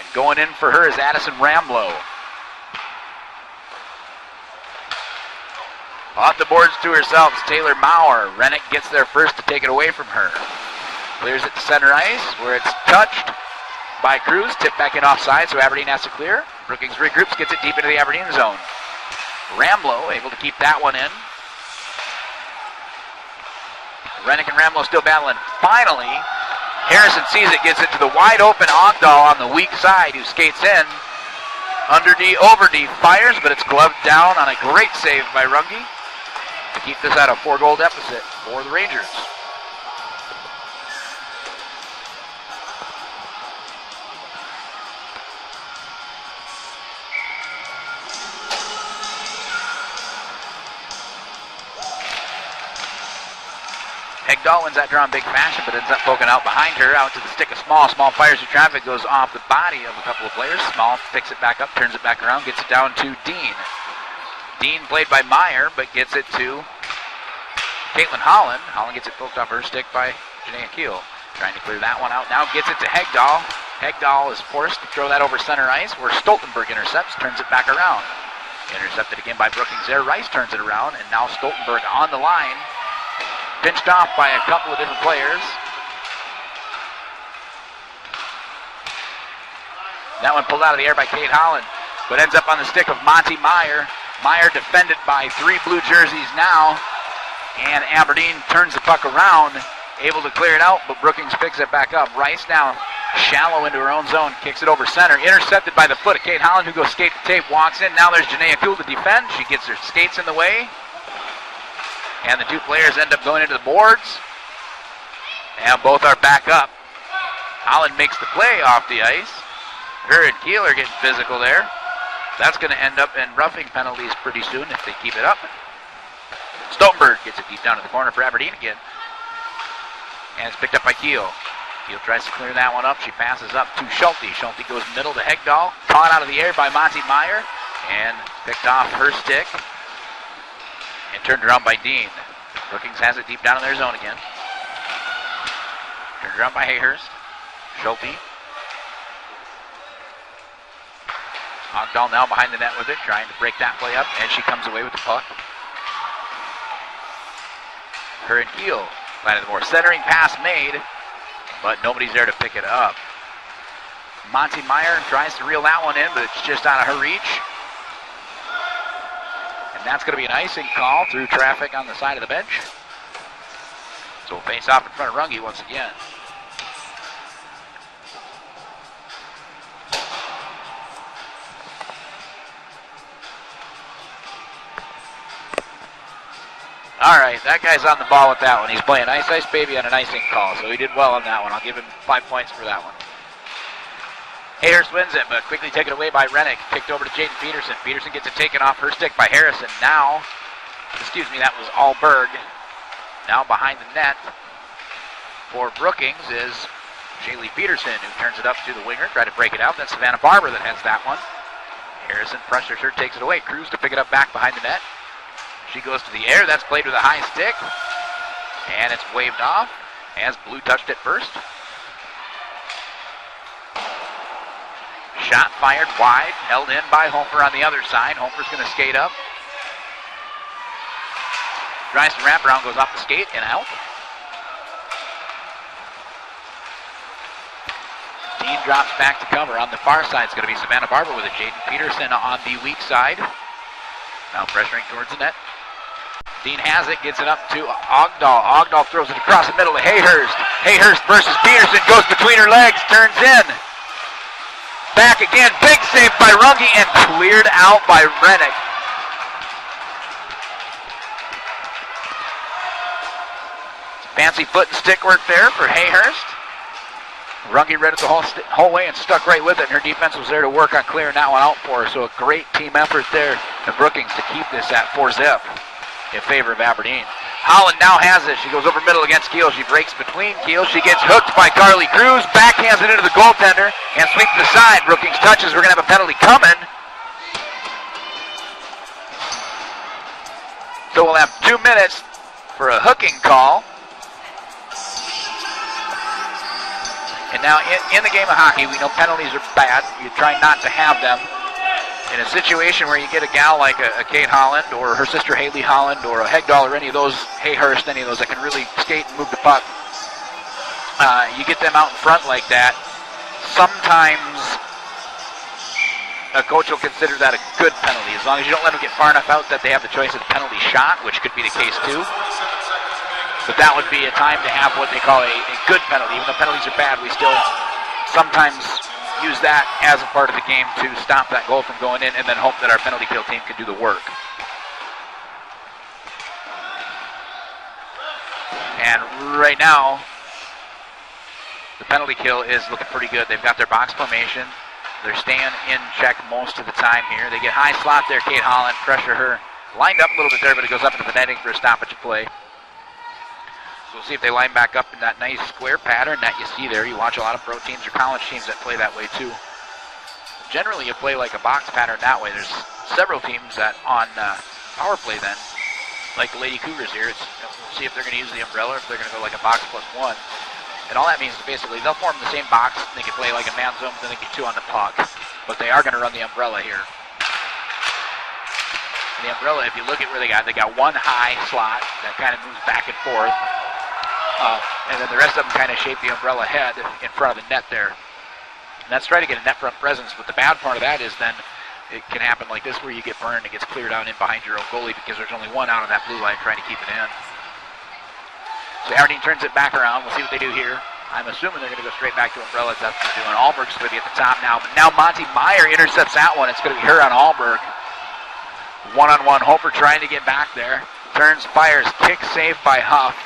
and going in for her is Addison Ramlow. Off the boards to herself, it's Taylor Maurer. Rennick gets there first to take it away from her. Clears it to center ice, where it's touched by Cruz. Tipped back in offside, so Aberdeen has to clear. Brookings regroups, gets it deep into the Aberdeen zone. Ramlow able to keep that one in. Rennick and Ramlow still battling. Finally, Harrison sees it, gets it to the wide open Ogdahl on the weak side, who skates in. Under D, over D, fires, but it's gloved down on a great save by Runge to keep this at a 4-goal deficit for the Rangers. Hegdahl wins that draw in big fashion, but ends up poking out behind her, out to the stick of Small. Small fires through traffic, goes off the body of a couple of players. Small picks it back up, turns it back around, gets it down to Dean. Dean played by Meyer, but gets it to Caitlin Holland. Holland gets it poked off her stick by Janaea Keel. Trying to clear that one out now, gets it to Hegdahl. Hegdahl is forced to throw that over center ice, where Stoltenberg intercepts, turns it back around. Intercepted again by Brookings there. Rice turns it around, and now Stoltenberg on the line. Pinched off by a couple of different players. That one pulled out of the air by Kate Holland, but ends up on the stick of Monty Meyer. Meyer defended by 3 blue jerseys now, and Aberdeen turns the puck around, able to clear it out, but Brookings picks it back up. Rice now shallow into her own zone, kicks it over center, intercepted by the foot of Kate Holland, who goes skate to tape, walks in. Now there's Janaea Kuhl to defend. She gets her skates in the way. And the 2 players end up going into the boards. And both are back up. Holland makes the play off the ice. Her and Keel are getting physical there. That's going to end up in roughing penalties pretty soon if they keep it up. Stoltenberg gets it deep down to the corner for Aberdeen again. And it's picked up by Keel. Keel tries to clear that one up. She passes up to Schulte. Schulte goes middle to Hegdahl. Caught out of the air by Monty Meyer. And picked off her stick. And turned around by Dean. Brookings has it deep down in their zone again. Turned around by Hayhurst. Schulte. Ogdahl now behind the net with it, trying to break that play up, and she comes away with the puck. Her and Keel landed the more centering pass made, but nobody's there to pick it up. Monty Meyer tries to reel that one in, but it's just out of her reach. And that's going to be an icing call through traffic on the side of the bench. So we'll face off in front of Runge once again. All right, that guy's on the ball with that one. He's playing Ice Ice Baby on an icing call, so he did well on that one. I'll give him 5 points for that one. Hayhurst wins it, but quickly taken away by Rennick. Kicked over to Jaden Peterson. Peterson gets it taken off her stick by Harrison. Now, that was Allberg. Now behind the net for Brookings is Shaylee Peterson, who turns it up to the winger, try to break it out. That's Savannah Barber that has that one. Harrison pressures her, takes it away. Cruz to pick it up back behind the net. She goes to the air. That's played with a high stick. And it's waved off as Blue touched it first. Shot fired wide, held in by Hofer on the other side. Hofer's going to skate up. Tries to wrap around, goes off the skate and out. Dean drops back to cover. On the far side, it's going to be Savannah Barber with it. Jaden Peterson on the weak side. Now pressuring towards the net. Dean has it, gets it up to Ogdahl. Ogdahl throws it across the middle to Hayhurst. Hayhurst versus Peterson, goes between her legs, turns in. Back again, big save by Runge and cleared out by Rennick. Fancy foot and stick work there for Hayhurst. Runge read it the whole way and stuck right with it, and her defense was there to work on clearing that one out for her. So a great team effort there to Brookings to keep this at 4-zip in favor of Aberdeen. Holland now has it. She goes over middle against Keel. She breaks between Keel. She gets hooked by Carly Cruz. Backhands it into the goaltender and sweeps the side. Brookings touches. We're going to have a penalty coming. So we'll have 2 minutes for a hooking call. And now in the game of hockey, we know penalties are bad. You try not to have them. In a situation where you get a gal like a Kate Holland or her sister Haley Holland or a Hegdahl or any of those, Hayhurst, any of those that can really skate and move the puck, you get them out in front like that. sometimes a coach will consider that a good penalty, as long as you don't let them get far enough out that they have the choice of the penalty shot, which could be the case too. But that would be a time to have what they call a good penalty. Even though penalties are bad, we still sometimes use that as a part of the game to stop that goal from going in and then hope that our penalty kill team can do the work. And right now, the penalty kill is looking pretty good. They've got their box formation. They're staying in check most of the time here. They get high slot there, Kate Holland, pressure her. Lined up a little bit there, but it goes up into the netting for a stoppage play. So we'll see if they line back up in that nice square pattern that you see there. You watch a lot of pro teams or college teams that play that way too. Generally, you play like a box pattern that way. There's several teams that on power play then, like the Lady Cougars here. We'll see if they're going to use the umbrella or if they're going to go like a box plus one. And all that means is basically they'll form the same box. They can play like a man zone, then they get two on the puck. But they are going to run the umbrella here. And the umbrella, if you look at where they got one high slot that kind of moves back and forth. And then the rest of them kind of shape the umbrella head in front of the net there. And that's trying to get a net front presence. But the bad part of that is then it can happen like this where you get burned and it gets cleared out in behind your own goalie because there's only one out on that blue line trying to keep it in. So Aberdeen turns it back around. We'll see what they do here. I'm assuming they're going to go straight back to umbrellas. That's what they're doing. Alberg's going to be at the top now. But now Monty Meyer intercepts that one. It's going to be her on Alberg. One-on-one. Hofer trying to get back there. Turns, fires. Kick saved by Huff.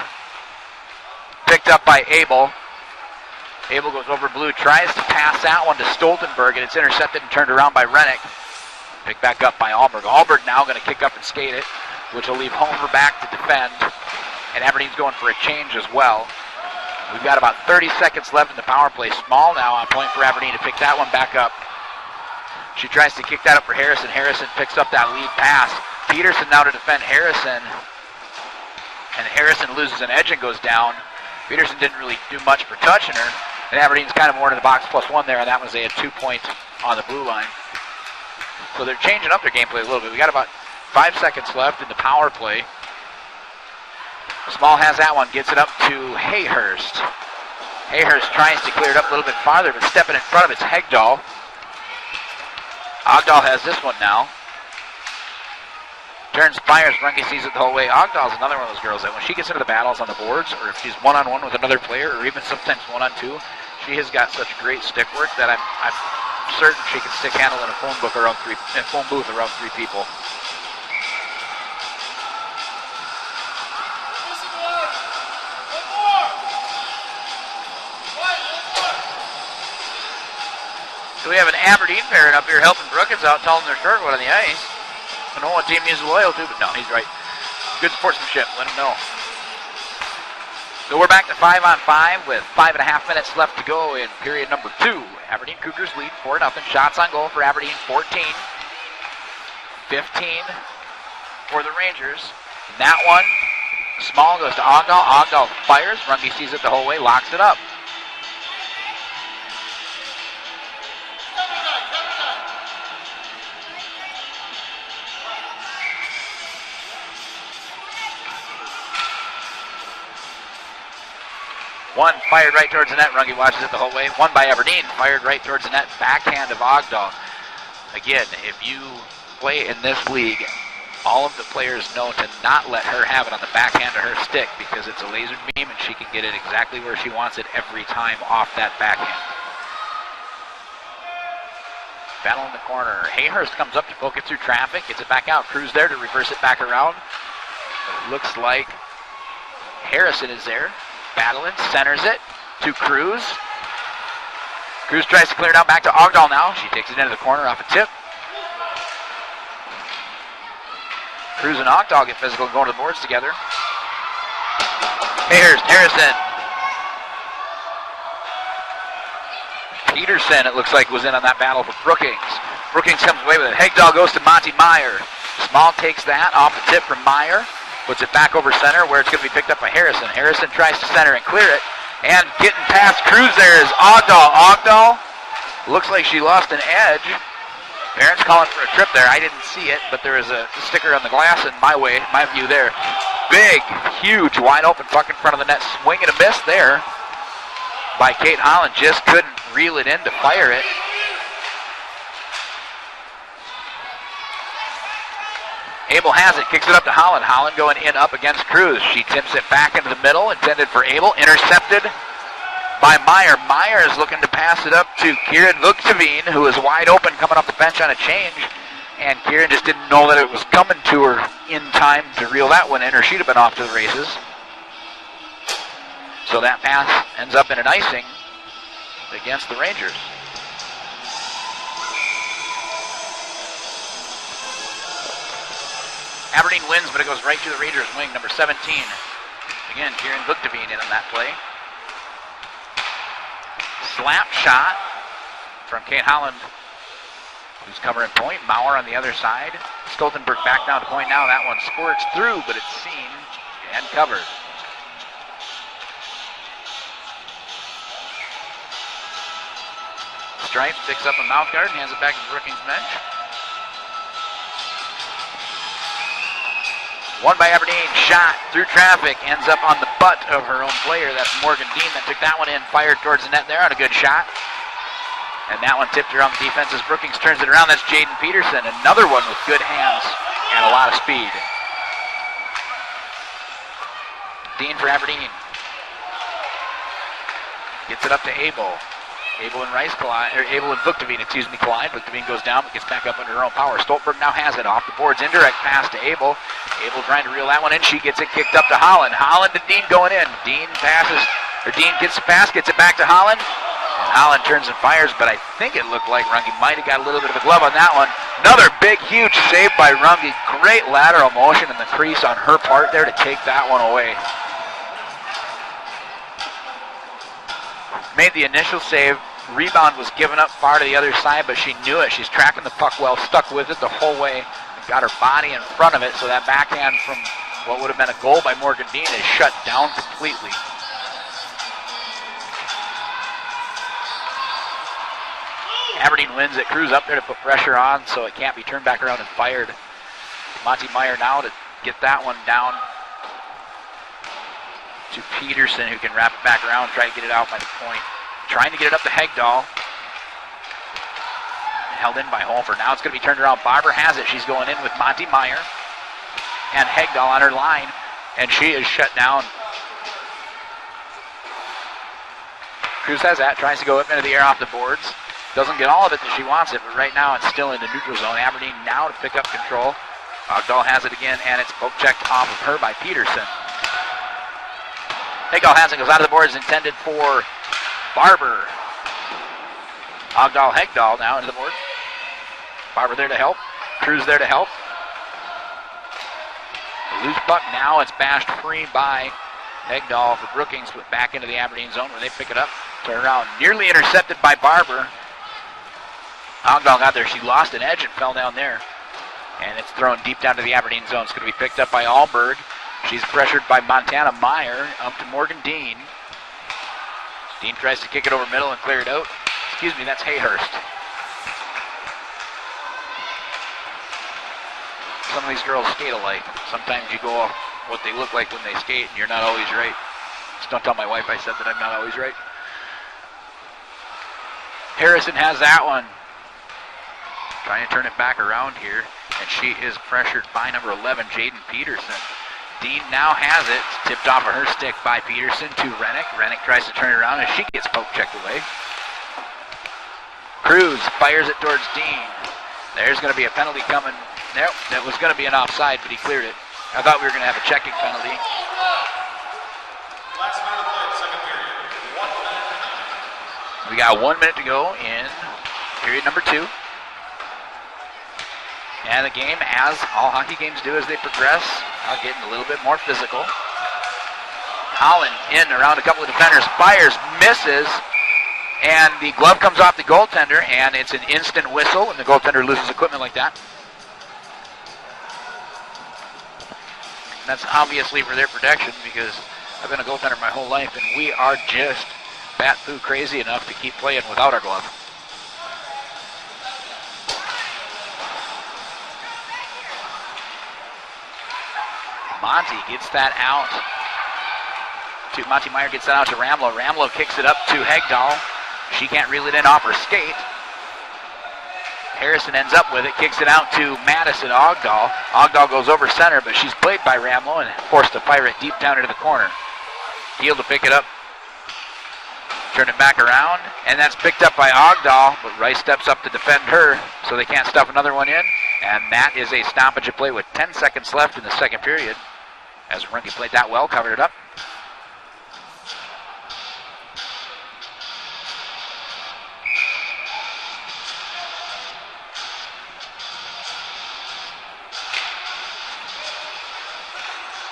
Picked up by Abel. Abel goes over blue. Tries to pass that one to Stoltenberg. And it's intercepted and turned around by Rennick. Picked back up by Alberg. Alberg now going to kick up and skate it, which will leave Hofer back to defend. And Aberdeen's going for a change as well. We've got about 30 seconds left in the power play. Small now on point for Aberdeen to pick that one back up. She tries to kick that up for Harrison. Harrison picks up that lead pass. Peterson now to defend Harrison. And Harrison loses an edge and goes down. Peterson didn't really do much for touching her. And Aberdeen's kind of more into the box plus one there, and that was they had 2 points on the blue line. So they're changing up their gameplay a little bit. We got about 5 seconds left in the power play. Small has that one, gets it up to Hayhurst. Hayhurst tries to clear it up a little bit farther, but stepping in front of it's Hegdahl. Ogdahl has this one now. Turns, fires, Runke sees it the whole way. Ogdahl's another one of those girls that when she gets into the battles on the boards, or if she's one-on-one with another player, or even sometimes one-on-two, she has got such great stick work that I'm certain she can stick handle in a phone booth around three people. So we have an Aberdeen parent up here helping Brookins out, telling them they're short one on the ice. I don't know what team he's loyal to, but no, he's right. Good sportsmanship, let him know. So we're back to 5-on-5 with 5.5 minutes left to go in period number 2. Aberdeen Cougars lead 4-0. Shots on goal for Aberdeen, 14. 15 for the Rangers. And that one, Small goes to Ogdahl. Ogdahl fires. Runge sees it the whole way, locks it up. One fired right towards the net. Runge watches it the whole way. One by Aberdeen, fired right towards the net. Backhand of Ogdahl. Again, if you play in this league, all of the players know to not let her have it on the backhand of her stick because it's a laser beam and she can get it exactly where she wants it every time off that backhand. Battle in the corner. Hayhurst comes up to poke it through traffic. Gets it back out. Cruz there to reverse it back around. But it looks like Harrison is there. Battling, centers it to Cruz. Cruz tries to clear it out back to Ogdahl now. She takes it into the corner off a tip. Cruz and Ogdahl get physical and go to the boards together. Hayhurst, Harrison. Peterson, it looks like, was in on that battle for Brookings. Brookings comes away with it. Hegdahl goes to Monty Meyer. Small takes that off the tip from Meyer. Puts it back over center where it's going to be picked up by Harrison. Harrison tries to center and clear it. And getting past Cruz there is Ogdahl. Ogdahl looks like she lost an edge. Parents calling for a trip there. I didn't see it, but there is a sticker on the glass in my view there. Big, huge, wide open puck in front of the net. Swing and a miss there. by Kate Holland. Just couldn't reel it in to fire it. Abel has it, kicks it up to Holland. Holland going in up against Cruz. She tips it back into the middle, intended for Abel. Intercepted by Meyer. Meyer is looking to pass it up to Kieran Vuktavine, who is wide open coming off the bench on a change. And Kieran just didn't know that it was coming to her in time to reel that one in, or she'd have been off to the races. So that pass ends up in an icing against the Rangers. Aberdeen wins, but it goes right to the Rangers wing, number 17. Again, Kieran Vuktavine in on that play. Slap shot from Kate Holland, who's covering point. Maurer on the other side. Stoltenberg back down to point now. That one squirts through, but it's seen and covered. Stripe picks up a mouth guard and hands it back to Brookings' bench. Won by Aberdeen, shot through traffic, ends up on the butt of her own player. That's Morgan Dean that took that one in, fired towards the net there on a good shot. And that one tipped her on the defense as Brookings turns it around. That's Jaden Peterson, another one with good hands and a lot of speed. Dean for Aberdeen. Gets it up to Abel. Abel and Rice collide, or Abel and Vuktavine, collide. Vuktavine goes down, but gets back up under her own power. Stoltenberg now has it off the boards. Indirect pass to Abel. Abel trying to reel that one in. She gets it kicked up to Holland. Holland to Dean going in. Dean gets the pass, gets it back to Holland. And Holland turns and fires, but I think it looked like Runge might have got a little bit of a glove on that one. Another big, huge save by Runge. Great lateral motion in the crease on her part there to take that one away. Made the initial save. Rebound was given up far to the other side, but she knew it. She's tracking the puck well, stuck with it the whole way. Got her body in front of it, so that backhand from what would have been a goal by Morgan Dean is shut down completely. Aberdeen wins it. Cruz up there to put pressure on, so it can't be turned back around and fired. Monty Meyer now to get that one down to Peterson, who can wrap it back around and try to get it out by the point. Trying to get it up to Hegdahl. Held in by Holfer. Now it's going to be turned around. Barber has it. She's going in with Monty Meyer and Hegdahl on her line, and she is shut down. Cruz has that. Tries to go up into the air off the boards. Doesn't get all of it that she wants it, but right now it's still in the neutral zone. Aberdeen now to pick up control. Hegdahl has it again, and it's poke checked off of her by Peterson. Hegdahl has it. Goes out of the boards. Intended for Barber. Hegdahl now into the board. Barber there to help. Cruz there to help. The loose puck now. It's bashed free by Hegdahl for Brookings, but back into the Aberdeen zone where they pick it up. Turn around. Nearly intercepted by Barber. Hegdahl got there. She lost an edge and fell down there. And it's thrown deep down to the Aberdeen zone. It's going to be picked up by Alberg. She's pressured by Montana Meyer. Up to Morgan Dean. Dean tries to kick it over middle and clear it out. Excuse me, that's Hayhurst. Some of these girls skate alike. Sometimes you go off what they look like when they skate, and you're not always right. Just don't tell my wife I said that I'm not always right. Harrison has that one. Trying to turn it back around here, and she is pressured by number 11, Jaden Peterson. Dean now has it. It's tipped off of her stick by Peterson to Rennick. Rennick tries to turn it around as she gets poke checked away. Cruz fires it towards Dean. There's going to be a penalty coming. Nope, that was going to be an offside, but he cleared it. I thought we were going to have a checking penalty. Last minute of play, second period. 1 minute. We got 1 minute to go in period number 2. And the game, as all hockey games do as they progress, are getting a little bit more physical. Holland in around a couple of defenders, fires, misses, and the glove comes off the goaltender, and it's an instant whistle when the goaltender loses equipment like that. That's obviously for their protection, because I've been a goaltender my whole life, and we are just bat-foo crazy enough to keep playing without our glove. Monty gets that out Monty Meyer gets it out to Ramlow. Ramlow kicks it up to Hegdahl. She can't reel it in off her skate. Harrison ends up with it, kicks it out to Madison Ogdahl. Ogdahl goes over center, but she's played by Ramlow and forced to fire it deep down into the corner. Heel to pick it up. Turn it back around, and that's picked up by Ogdahl, but Rice steps up to defend her, so they can't stuff another one in. And that is a stoppage of play with 10 seconds left in the second period. As Runke played that well, covered it up.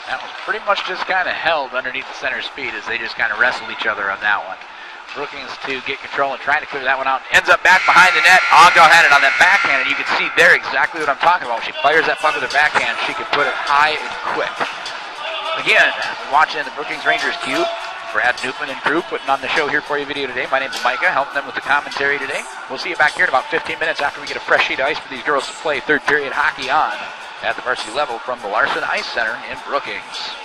That was pretty much just kind of held underneath the center's feet as they just kind of wrestled each other on that one. Brookings to get control and trying to clear that one out. Ends up back behind the net. Ogdahl had it on that backhand, and you can see there exactly what I'm talking about. When she fires that puck with her backhand, she can put it high and quick. Again, watching the Brookings Rangers cube. Brad Newman and crew putting on the show here for you video today. My name's Micah, helping them with the commentary today. We'll see you back here in about 15 minutes after we get a fresh sheet of ice for these girls to play third period hockey on at the varsity level from the Larson Ice Center in Brookings.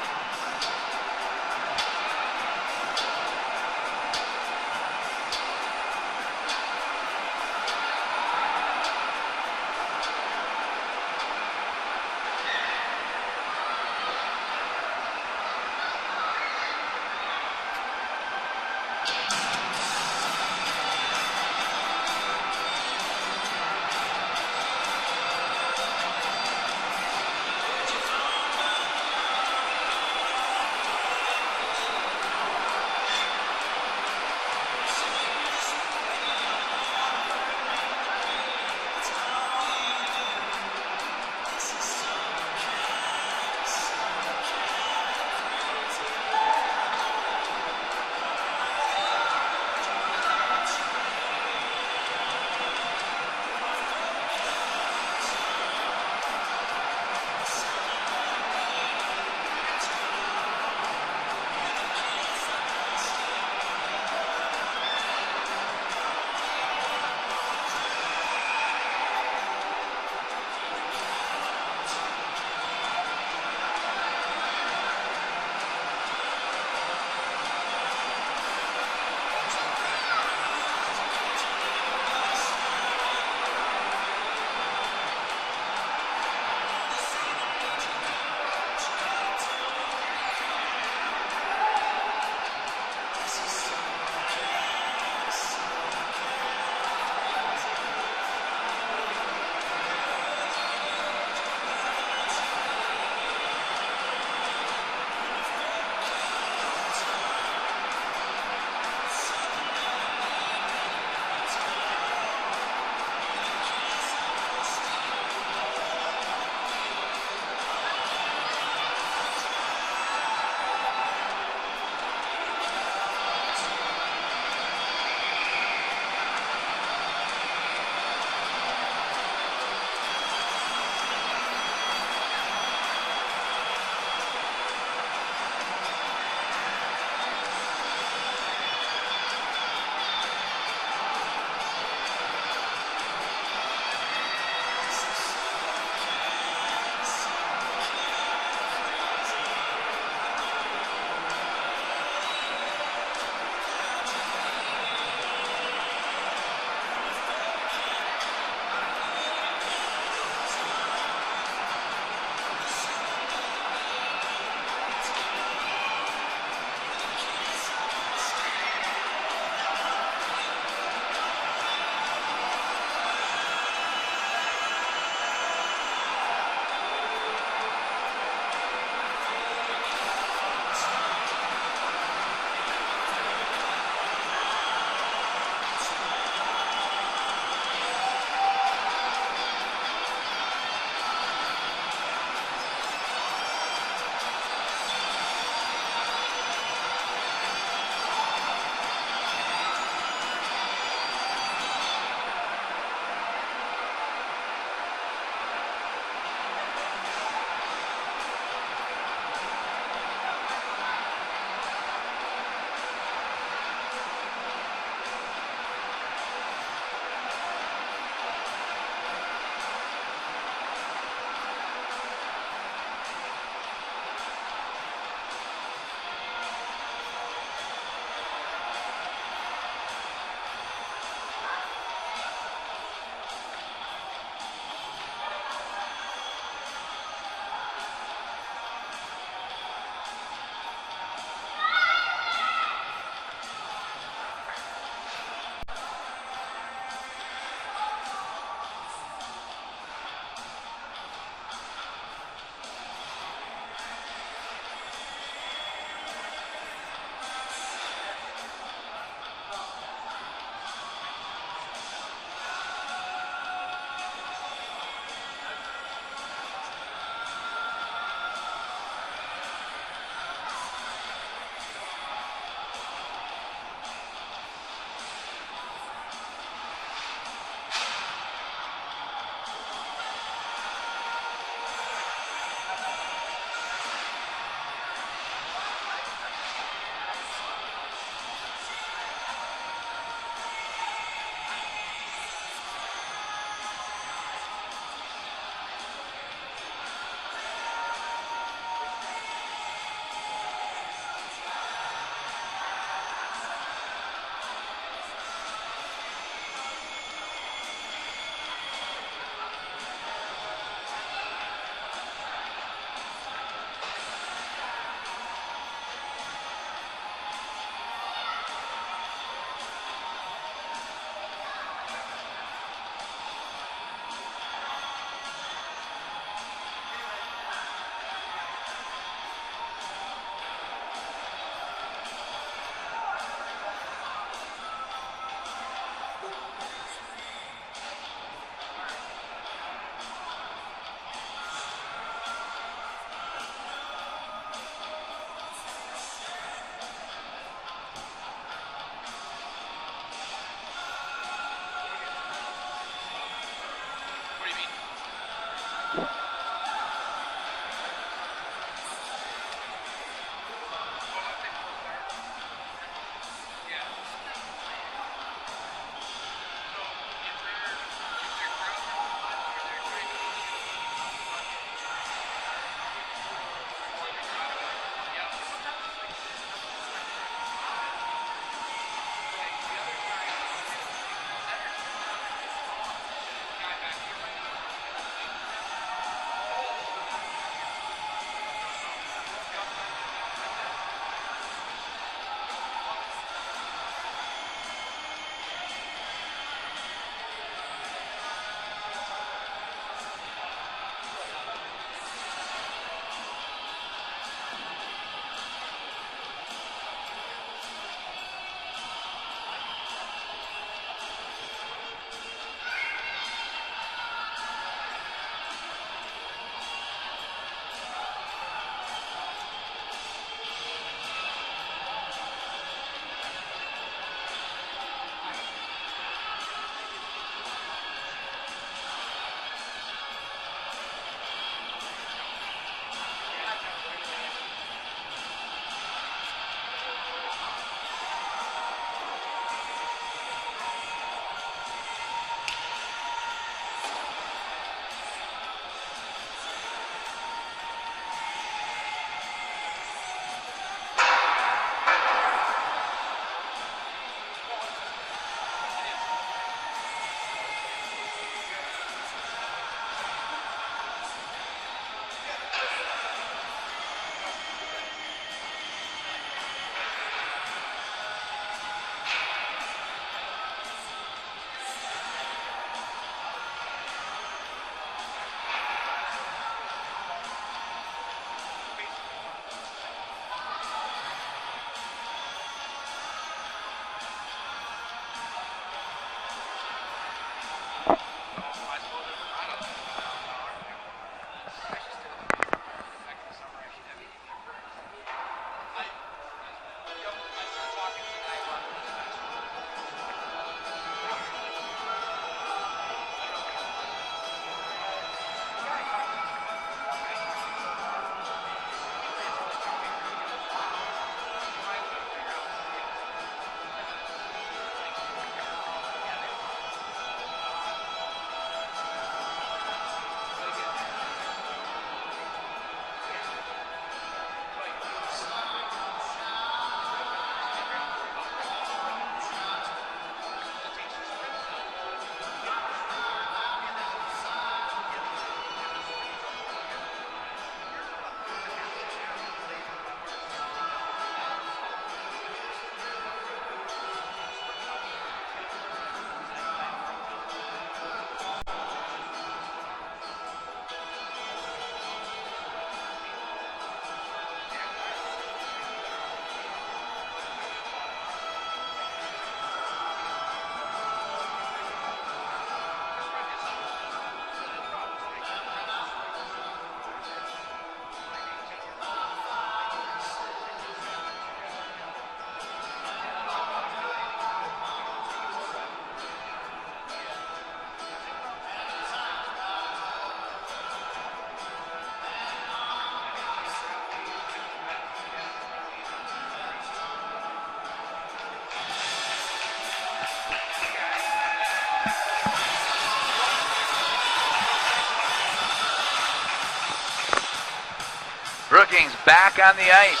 Brookings back on the ice.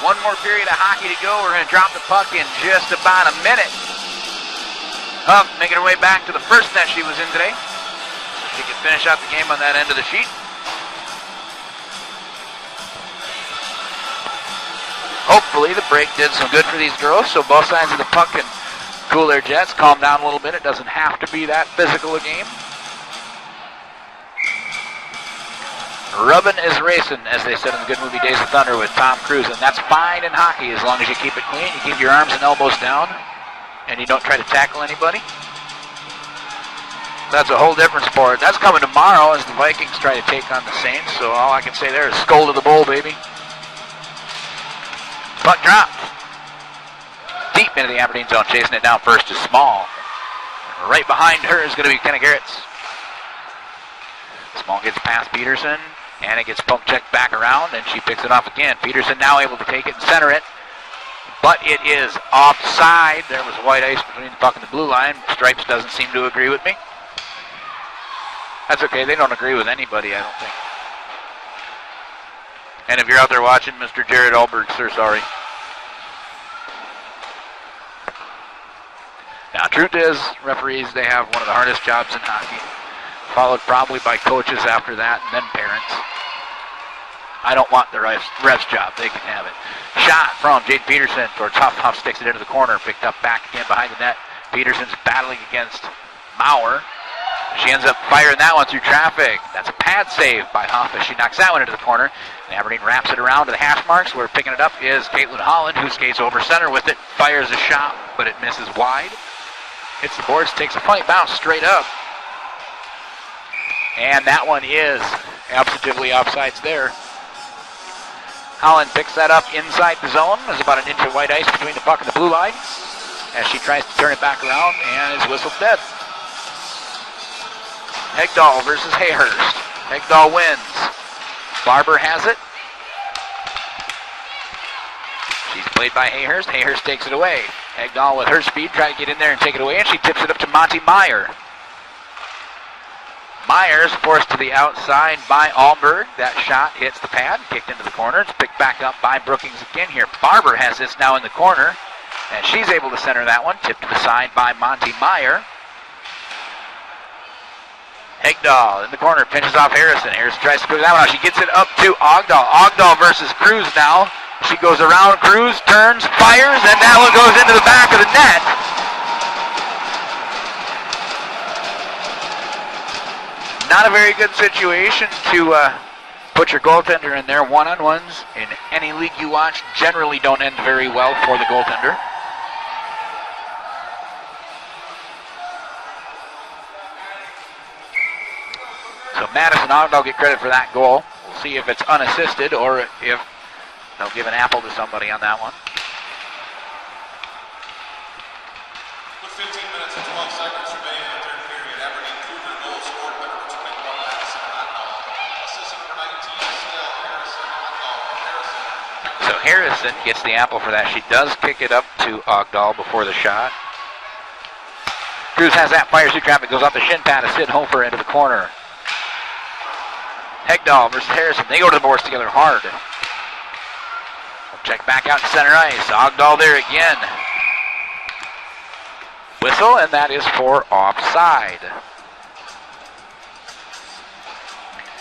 One more period of hockey to go. We're going to drop the puck in just about a minute. Huff making her way back to the first net she was in today. She can finish out the game on that end of the sheet. Hopefully the break did some good for these girls, so both sides of the puck can cool their jets, calm down a little bit. It doesn't have to be that physical a game. Rubbin' is racing, as they said in the good movie Days of Thunder with Tom Cruise, and that's fine in hockey as long as you keep it clean, you keep your arms and elbows down, and you don't try to tackle anybody. That's a whole different sport. That's coming tomorrow as the Vikings try to take on the Saints, so all I can say there is skull to the bull, baby. Puck dropped. Deep into the Aberdeen zone, chasing it down first is Small. Right behind her is going to be Kenna Garretts. Small gets past Peterson, and it gets poke checked back around, and she picks it off again. Peterson now able to take it and center it, but it is offside. There was white ice between the puck and the blue line. Stripes doesn't seem to agree with me. That's okay, they don't agree with anybody, I don't think. And if you're out there watching, Mr. Jared Alberg, sir, sorry. Now, truth is, referees, they have one of the hardest jobs in hockey, followed probably by coaches after that, and then parents. I don't want the ref's job. They can have it. Shot from Jade Peterson towards Huff. Huff sticks it into the corner, picked up back again behind the net. Peterson's battling against Maurer. She ends up firing that one through traffic. That's a pad save by Huff as she knocks that one into the corner. And Aberdeen wraps it around to the hash marks, where picking it up is Caitlin Holland, who skates over center with it, fires a shot, but it misses wide. Hits the boards, takes a funny bounce straight up. And that one is absolutely offsides there. Holland picks that up inside the zone. There's about an inch of white ice between the puck and the blue line as she tries to turn it back around and is whistled dead. Hegdahl versus Hayhurst. Hegdahl wins. Barber has it. She's played by Hayhurst. Hayhurst takes it away. Hegdahl with her speed trying to get in there and take it away, and she tips it up to Monty Meyer. Myers forced to the outside by Alberg. That shot hits the pad, kicked into the corner. It's picked back up by Brookings again here. Barber has this now in the corner, and she's able to center that one. Tipped to the side by Monty Meyer. Hegdahl in the corner, pinches off Harrison. Harrison tries to put that one out. She gets it up to Ogdahl. Ogdahl versus Cruz now. She goes around Cruz, turns, fires, and that one goes into the back of the net. Not a very good situation to put your goaltender in there. One-on-ones in any league you watch generally don't end very well for the goaltender. So Madison Ogdahl get credit for that goal. We'll see if it's unassisted or if they'll give an apple to somebody on that one. With 15 minutes and 12 seconds remaining in the third period, Aberdeen Cougar goal scored by number 21, Madison Ogdahl. Assist number 19, Sale Harrison Ogdahl. So Harrison gets the apple for that. She does kick it up to Ogdahl before the shot. Cruz has that, fires through traffic, goes off the shin pad to Sid Hofer into the corner. Hegdahl versus Harrison. They go to the boards together hard. Check back out to center ice. Ogdahl there again. Whistle, and that is for offside.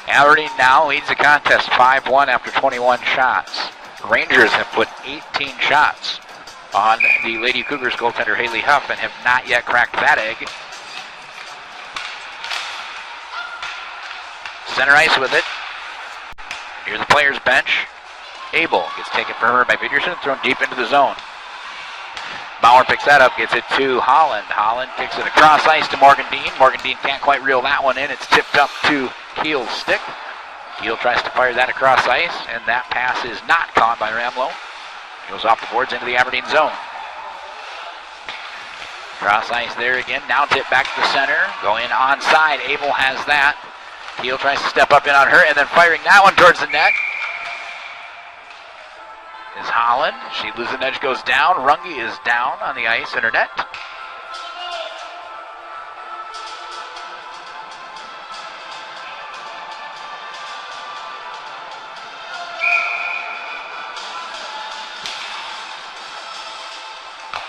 Aberdeen now leads the contest 5-1 after 21 shots. Rangers have put 18 shots on the Lady Cougars goaltender Haley Huff and have not yet cracked that egg. Center ice with it. Here's the players' bench. Abel gets taken from her by Peterson, thrown deep into the zone. Bauer picks that up, gets it to Holland. Holland kicks it across ice to Morgan Dean. Morgan Dean can't quite reel that one in. It's tipped up to Keel's stick. Keel tries to fire that across ice, and that pass is not caught by Ramlow. Goes off the boards into the Aberdeen zone. Cross ice there again. Now tip back to the center. Go in onside. Abel has that. Keel tries to step up in on her, and then firing that one towards the net is Holland. She loses the edge, goes down. Runge is down on the ice in her net.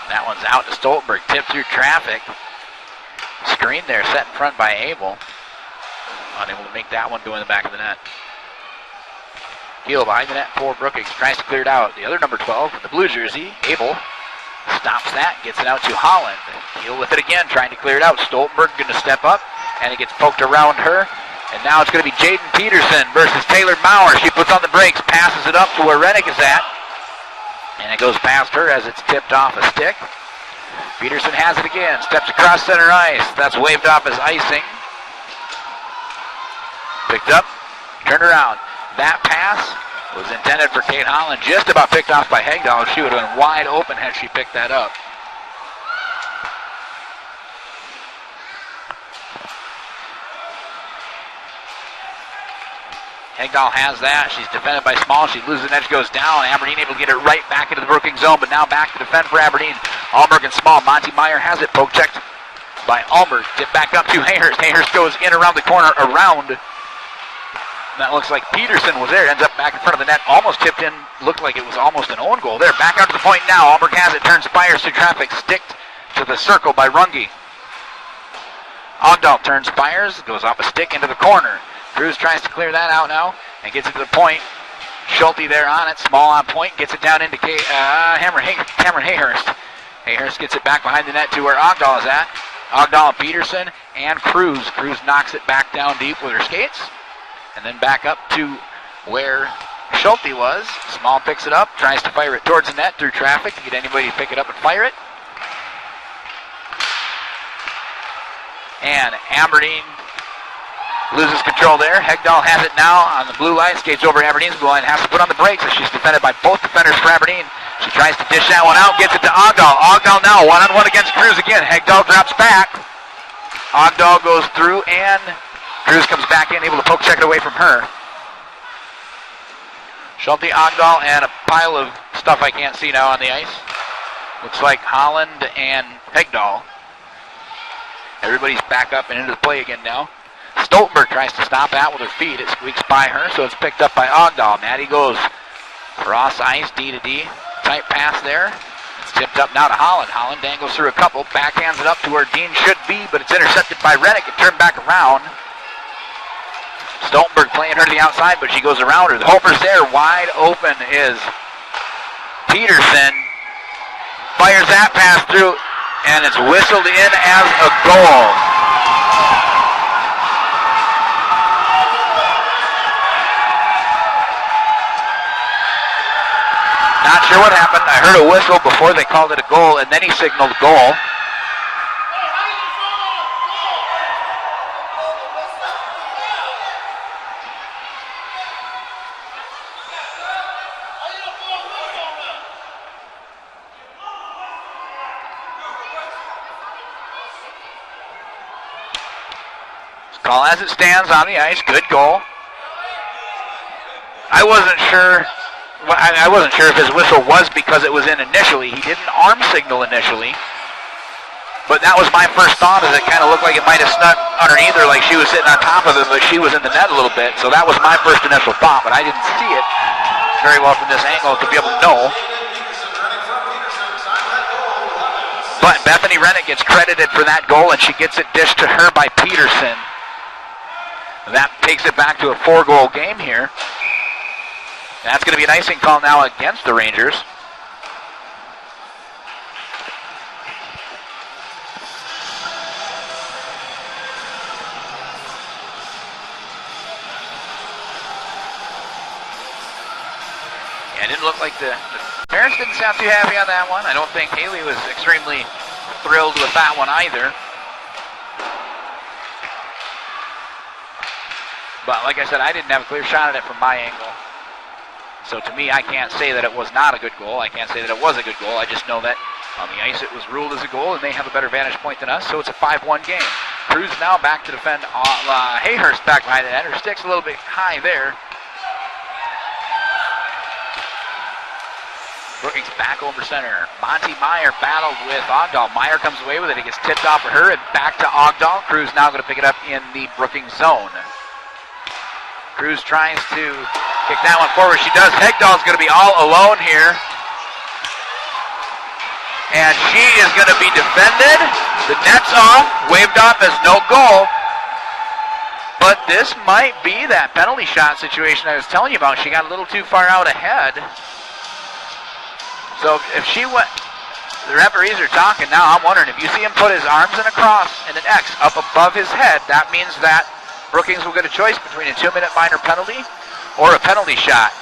That one's out to Stoltenberg, tipped through traffic. Screen there, set in front by Abel. Unable to make that one go in the back of the net. Heel behind the net for Brookings, tries to clear it out. The other number 12 with the blue jersey, Abel, stops that, gets it out to Holland. Heel with it again, trying to clear it out. Stoltenberg going to step up, and it gets poked around her. And now it's going to be Jaden Peterson versus Taylor Maurer. She puts on the brakes, passes it up to where Rennick is at. And it goes past her as it's tipped off a stick. Peterson has it again, steps across center ice. That's waved off as icing. Picked up, turned around. That pass was intended for Kate Holland, just about picked off by Hegdahl. She would have been wide open had she picked that up. Hegdahl has that. She's defended by Small. She loses the edge, goes down. Aberdeen able to get it right back into the Brookings zone, but now back to defend for Aberdeen. Allberg and Small. Monty Meyer has it. Poke checked by Allberg. Tip back up to Hayhurst. Hayhurst goes in around the corner, around. That looks like Peterson was there. Ends up back in front of the net. Almost tipped in. Looked like it was almost an own goal there. Back out to the point now. Allberg has it. Turns Spires through traffic. Sticked to the circle by Runge. Ogdahl turns Spires. Goes off a stick into the corner. Cruz tries to clear that out now and gets it to the point. Schulte there on it. Small on point. Gets it down into Cameron Hayhurst. Hayhurst gets it back behind the net to where Ogdahl is at. Ogdahl and Peterson and Cruz. Cruz knocks it back down deep with her skates. And then back up to where Schulte was. Small picks it up, tries to fire it towards the net through traffic to get anybody to pick it up and fire it. And Aberdeen loses control there. Hegdahl has it now on the blue line, skates over Aberdeen's blue line, has to put on the brakes as she's defended by both defenders for Aberdeen. She tries to dish that one out, gets it to Ogdahl. Ogdahl now one-on-one against Cruz again. Hegdahl drops back. Ogdahl goes through and Cruz comes back in, able to poke check it away from her. Schulte, Ogdahl, and a pile of stuff I can't see now on the ice. Looks like Holland and Hegdahl. Everybody's back up and into the play again now. Stoltenberg tries to stop that with her feet. It squeaks by her, so it's picked up by Ogdahl. Maddie goes cross ice, D to D. Tight pass there. It's tipped up now to Holland. Holland dangles through a couple, backhands it up to where Dean should be, but it's intercepted by Rennick and turned back around. Stoltenberg playing her to the outside, but she goes around her. The Hoper's there. Wide open is Peterson. Fires that pass through, and it's whistled in as a goal. Not sure what happened. I heard a whistle before they called it a goal, and then he signaled goal. Call as it stands on the ice. Good goal. I wasn't sure if his whistle was because it was in initially. He didn't arm signal initially. But that was my first thought, is it kind of looked like it might have snuck underneath her, like she was sitting on top of it, but she was in the net a little bit. So that was my first initial thought, but I didn't see it very well from this angle to be able to know. But Bethany Rennick gets credited for that goal, and she gets it dished to her by Peterson. That takes it back to a 4-goal game here. That's going to be an icing call now against the Rangers. Yeah, it didn't look like the parents didn't sound too happy on that one. I don't think Haley was extremely thrilled with that one either. But like I said, I didn't have a clear shot at it from my angle. So to me, I can't say that it was not a good goal. I can't say that it was a good goal. I just know that on the ice it was ruled as a goal, and they have a better vantage point than us, so it's a 5-1 game. Cruz now back to defend Hayhurst back behind the net. Her stick's a little bit high there. Brookings back over center. Monty Meyer battled with Ogdahl. Meyer comes away with it. It gets tipped off for her and back to Ogdahl. Cruz now going to pick it up in the Brookings zone. Cruz tries to kick that one forward. She does. Hegdahl's going to be all alone here. And she is going to be defended. The net's off, waved off as no goal. But this might be that penalty shot situation I was telling you about. She got a little too far out ahead. So if she went, the referees are talking now. I'm wondering if you see him put his arms in a cross and an X up above his head, that means that Brookings will get a choice between a 2-minute minor penalty or a penalty shot.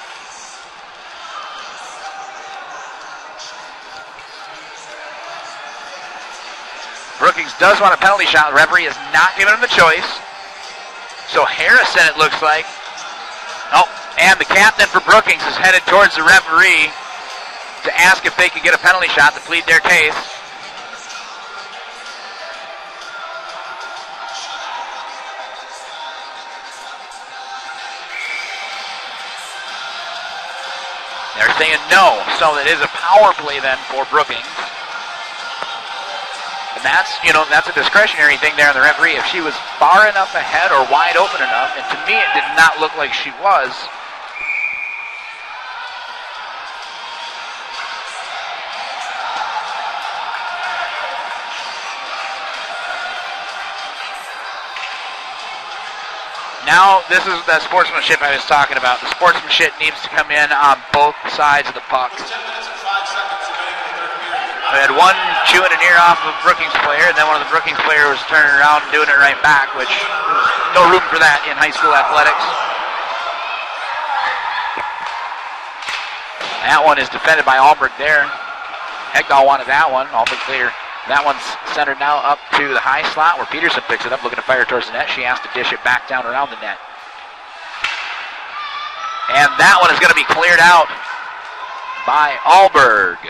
Brookings does want a penalty shot. The referee is not giving him the choice. So Harrison, it looks like. Oh, and the captain for Brookings is headed towards the referee to ask if they can get a penalty shot to plead their case. They're saying no, so it is a power play then for Brookings. And that's, that's a discretionary thing there on the referee. If she was far enough ahead or wide open enough, and to me it did not look like she was. Now, this is that sportsmanship I was talking about. The sportsmanship needs to come in on both sides of the puck. We had one chewing an ear off of a Brookings player, and then one of the Brookings players was turning around and doing it right back, which no room for that in high school athletics. That one is defended by Albrecht there. Hegdahl wanted that one. Albrecht later. That one's centered now up to the high slot where Peterson picks it up, looking to fire towards the net. She has to dish it back down around the net. And that one is going to be cleared out by Alberg.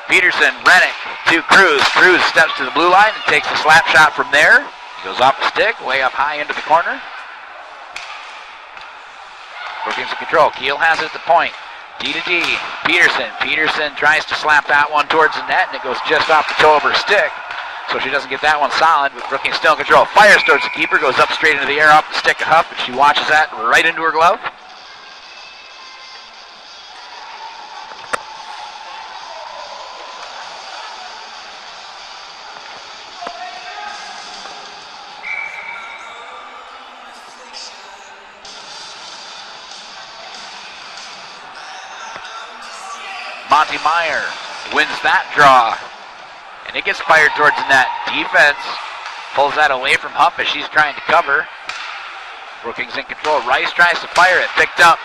Peterson, Rennick to Cruz. Cruz steps to the blue line and takes the slap shot from there. He goes off the stick, way up high into the corner. Brookings in control. Keel has it at the point. D to D. Peterson. Peterson tries to slap that one towards the net, and it goes just off the toe of her stick. So she doesn't get that one solid, but Brookings still in control. Fires towards the keeper, goes up straight into the air off the stick of Huff, and she watches that right into her glove. Monty Meyer wins that draw, and it gets fired towards the net. Defense pulls that away from Huff as she's trying to cover. Brookings in control. Rice tries to fire it. Picked up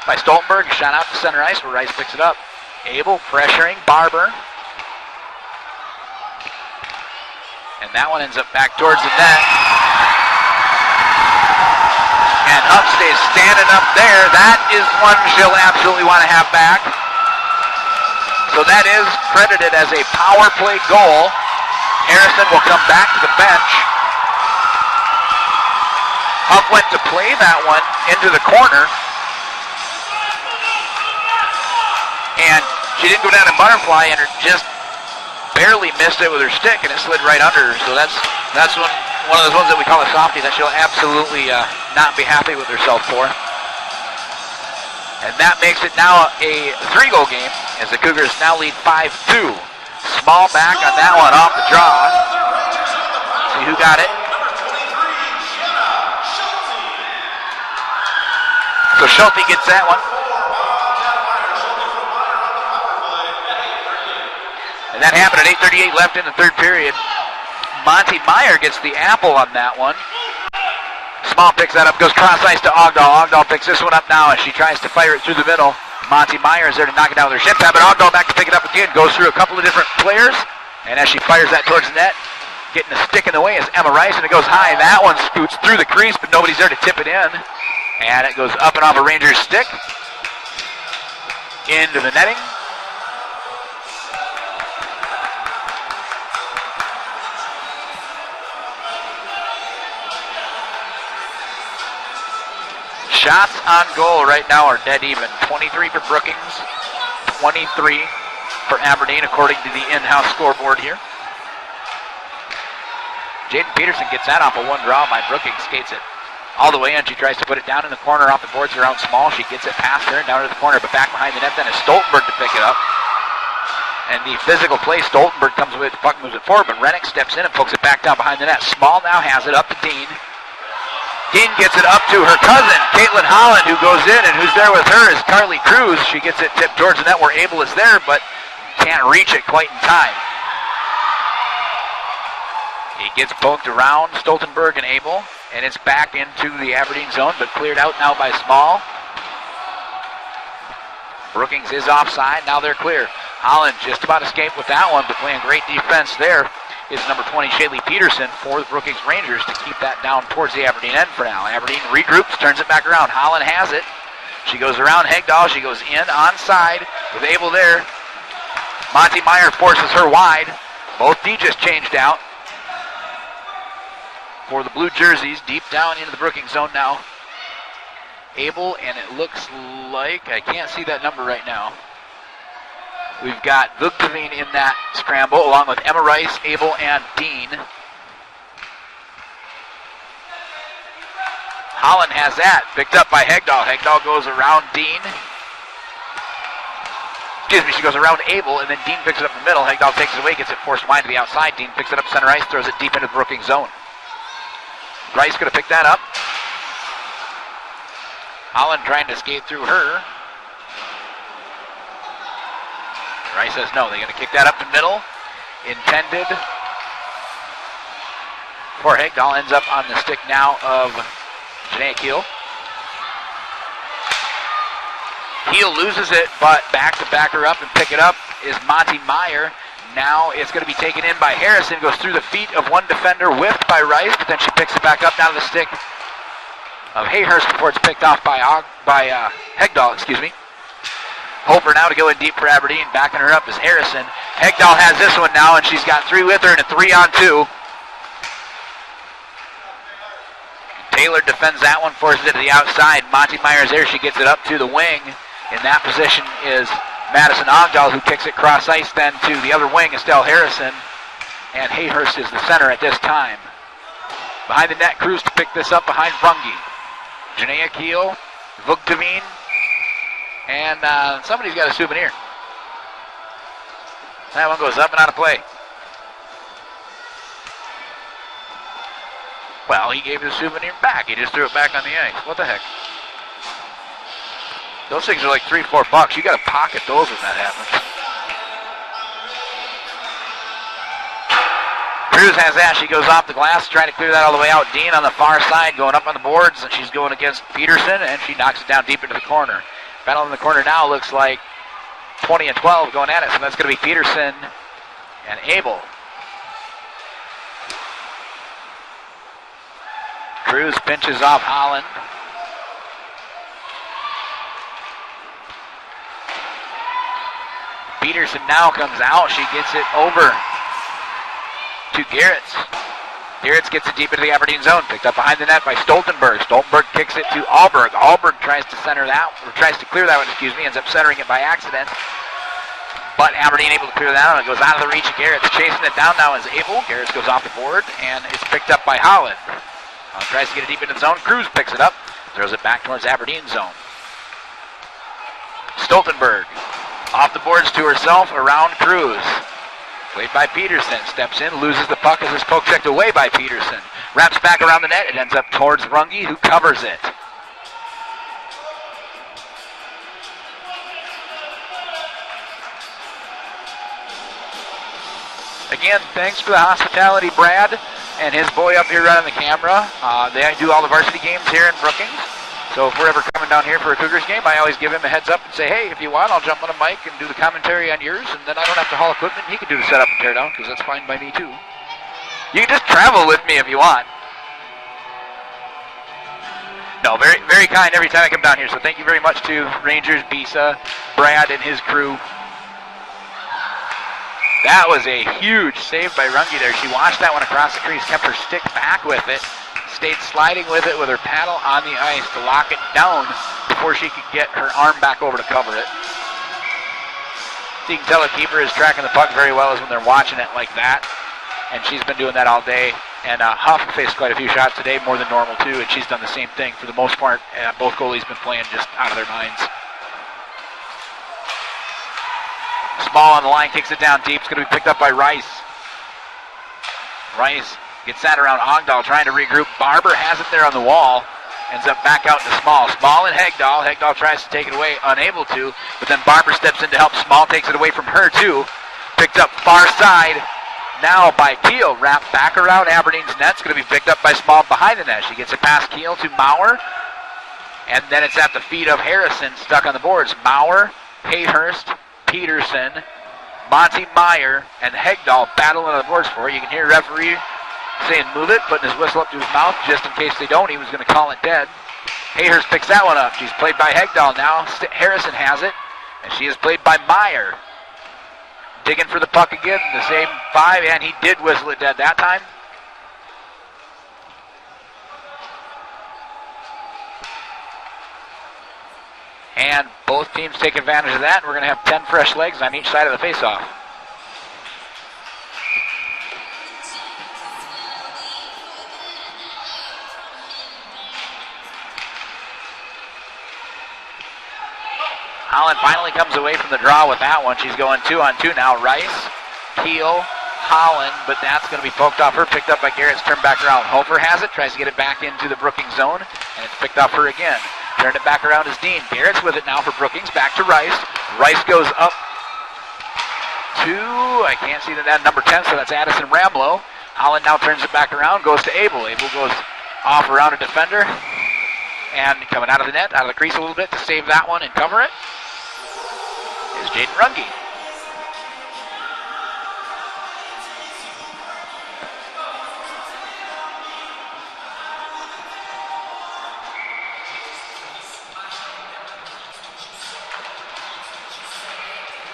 by Stoltenberg. Shot out to center ice where Rice picks it up. Abel pressuring Barber. And that one ends up back towards the net. And Huff stays standing up there. That is one she'll absolutely want to have back. So that is credited as a power play goal. Harrison will come back to the bench. Huff went to play that one into the corner. And she didn't go down and butterfly and just barely missed it with her stick, and it slid right under her. So that's one of those ones that we call a softie that she'll absolutely not be happy with herself for. And that makes it now a 3-goal game as the Cougars now lead 5-2. Small back on that one off the draw. See who got it. So Schulte gets that one. And that happened at 8:38 left in the third period. Monty Meyer gets the apple on that one. Small picks that up, goes cross ice to Ogdahl. Ogdahl picks this one up now as she tries to fire it through the middle. Monty Meyer is there to knock it down with her shin pad, but Ogdahl back to pick it up again. Goes through a couple of different players, and as she fires that towards the net, getting a stick in the way is Emma Rice, and it goes high. That one scoots through the crease, but nobody's there to tip it in. And it goes up and off a Rangers stick into the netting. Shots on goal right now are dead even. 23 for Brookings, 23 for Aberdeen, according to the in-house scoreboard here. Jaden Peterson gets that off a one draw by Brookings, skates it all the way in. She tries to put it down in the corner off the boards around Small. She gets it past her and down to the corner, but back behind the net then is Stoltenberg to pick it up. And the physical play, Stoltenberg comes with it, the puck moves it forward, but Rennick steps in and pokes it back down behind the net. Small now has it up to Dean. Dean gets it up to her cousin, Caitlin Holland, who goes in, and who's there with her is Carly Cruz. She gets it tipped towards the net where Abel is there, but can't reach it quite in time. He gets poked around Stoltenberg and Abel, and it's back into the Aberdeen zone, but cleared out now by Small. Brookings is offside, now they're clear. Holland just about escaped with that one, but playing great defense there is number 20, Shaylee Peterson, for the Brookings Rangers to keep that down towards the Aberdeen end for now. Aberdeen regroups, turns it back around. Holland has it. She goes around Hegdahl. She goes in onside with Abel there. Monty Meyer forces her wide. Both D just changed out for the blue jerseys, deep down into the Brookings zone now. Abel, and it looks like, I can't see that number right now. We've got Vugteveen in that scramble, along with Emma Rice, Abel, and Dean. Holland has that, picked up by Hegdahl. Hegdahl goes around Dean. Excuse me, she goes around Abel, and then Dean picks it up in the middle. Hegdahl takes it away, gets it forced wide to the outside. Dean picks it up center ice, throws it deep into the Brookings zone. Rice could have picked that up. Holland trying to skate through her. Rice says no, they're going to kick that up the middle. Intended for Hegdahl, ends up on the stick now of Janae Keel. Keel loses it, but back to back her up and pick it up is Monty Meyer. Now it's going to be taken in by Harrison, goes through the feet of one defender, whiffed by Rice, but then she picks it back up down to the stick of Hayhurst before it's picked off by Hegdahl, excuse me. Hoper now to go in deep for Aberdeen. Backing her up is Harrison. Hegdahl has this one now, and she's got three with her in a 3-on-2. Taylor defends that one, forces it to the outside. Monty Meyer's there. She gets it up to the wing. In that position is Madison Ogdahl, who kicks it cross ice then to the other wing, Estelle Harrison. And Hayhurst is the center at this time. Behind the net, Cruz to pick this up behind Runge. Janaea Keel, Vugteveen, and somebody's got a souvenir. That one goes up and out of play. Well, he gave the souvenir back. He just threw it back on the ice. What the heck? Those things are like $3-4. You got to pocket those when that happens. Cruz has that. She goes off the glass, trying to clear that all the way out. Dean on the far side, going up on the boards, and she's going against Peterson, and she knocks it down deep into the corner. Battle in the corner now looks like 20 and 12 going at it, so that's going to be Peterson and Abel. Cruz pinches off Holland. Peterson now comes out. She gets it over to Garretts. Garretts gets it deep into the Aberdeen zone. Picked up behind the net by Stoltenberg. Stoltenberg kicks it to Alberg. Alberg tries to center that, or tries to clear that one, excuse me, ends up centering it by accident. But Aberdeen able to clear that out. It goes out of the reach of Garretts. Chasing it down now is Abel. Garretts goes off the board, and it's picked up by Holland. Holland tries to get it deep into the zone. Cruz picks it up, throws it back towards Aberdeen zone. Stoltenberg off the boards to herself, around Cruz. Played by Peterson, steps in, loses the puck as it's poke checked away by Peterson. Wraps back around the net, it ends up towards Runge, who covers it. Again, thanks for the hospitality, Brad, and his boy up here running the camera. They do all the varsity games here in Brookings. So if we're ever coming down here for a Cougars game, I always give him a heads up and say, hey, if you want, I'll jump on a mic and do the commentary on yours, and then I don't have to haul equipment. He can do the setup and tear down, because that's fine by me too. You can just travel with me if you want. No, very, very kind every time I come down here, so thank you very much to Rangers, Bisa, Brad, and his crew. That was a huge save by Runge there. She watched that one across the crease, kept her stick back with it, stayed sliding with it with her paddle on the ice to lock it down before she could get her arm back over to cover it. So you can tell a keeper is tracking the puck very well is when they're watching it like that. And she's been doing that all day. And Huff faced quite a few shots today, more than normal too, and she's done the same thing. For the most part, both goalies been playing just out of their minds. Small on the line, kicks it down deep. It's going to be picked up by Rice. Rice gets that around Ogdahl, trying to regroup. Barber has it there on the wall. Ends up back out to Small. Small and Hegdahl. Hegdahl tries to take it away, unable to. But then Barber steps in to help. Small takes it away from her too. Picked up far side. Now by Keel. Wrapped back around Aberdeen's net. It's going to be picked up by Small behind the net. She gets it past Keel to Maurer. And then it's at the feet of Harrison, stuck on the boards. Maurer, Hayhurst, Peterson, Monty Meyer, and Hegdahl battling on the boards for it. You can hear referee saying move it, putting his whistle up to his mouth just in case they don't. He was going to call it dead. Hayhurst picks that one up. She's played by Hegdahl now. Harrison has it, and she is played by Meyer. Digging for the puck again, the same 5, and he did whistle it dead that time. And both teams take advantage of that, and we're going to have 10 fresh legs on each side of the faceoff. Holland finally comes away from the draw with that one. She's going 2-on-2 now. Rice, Keel, Holland, but that's going to be poked off her, picked up by Garrett's, turned back around. Hofer has it, tries to get it back into the Brookings zone, and it's picked off her again. Turned it back around as Dean. Garrett's with it now for Brookings, back to Rice. Rice goes up to, I can't see that, number 10, so that's Addison Ramlow. Holland now turns it back around, goes to Abel. Abel goes off around a defender, and coming out of the net, out of the crease a little bit to save that one and cover it is Jaden Runge.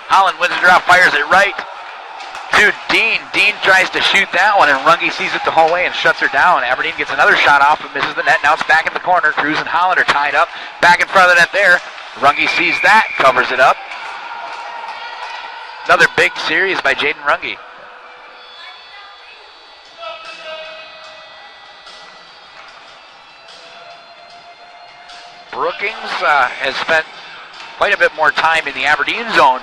Holland wins the draw, fires it right to Dean. Dean tries to shoot that one, and Runge sees it the whole way and shuts her down. Aberdeen gets another shot off but misses the net. Now it's back in the corner. Cruz and Holland are tied up. Back in front of the net there. Runge sees that, covers it up. Another big series by Jaden Runge. Brookings has spent quite a bit more time in the Aberdeen zone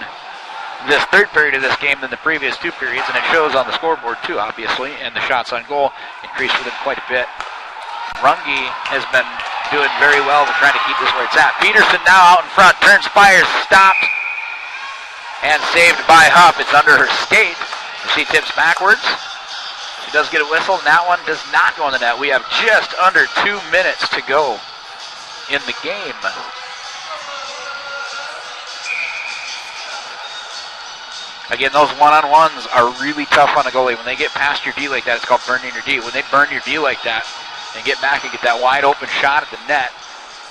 this third period of this game than the previous 2 periods, and it shows on the scoreboard too, obviously, and the shots on goal increased for them quite a bit. Runge has been doing very well to trying to keep this where it's at. Peterson now out in front, turns, fires, stopped, and saved by Huff. It's under her skate. She tips backwards. She does get a whistle, and that one does not go in the net. We have just under 2 minutes to go in the game. Again, those one-on-ones are really tough on a goalie. When they get past your D like that, it's called burning your D. When they burn your D like that and get back and get that wide open shot at the net,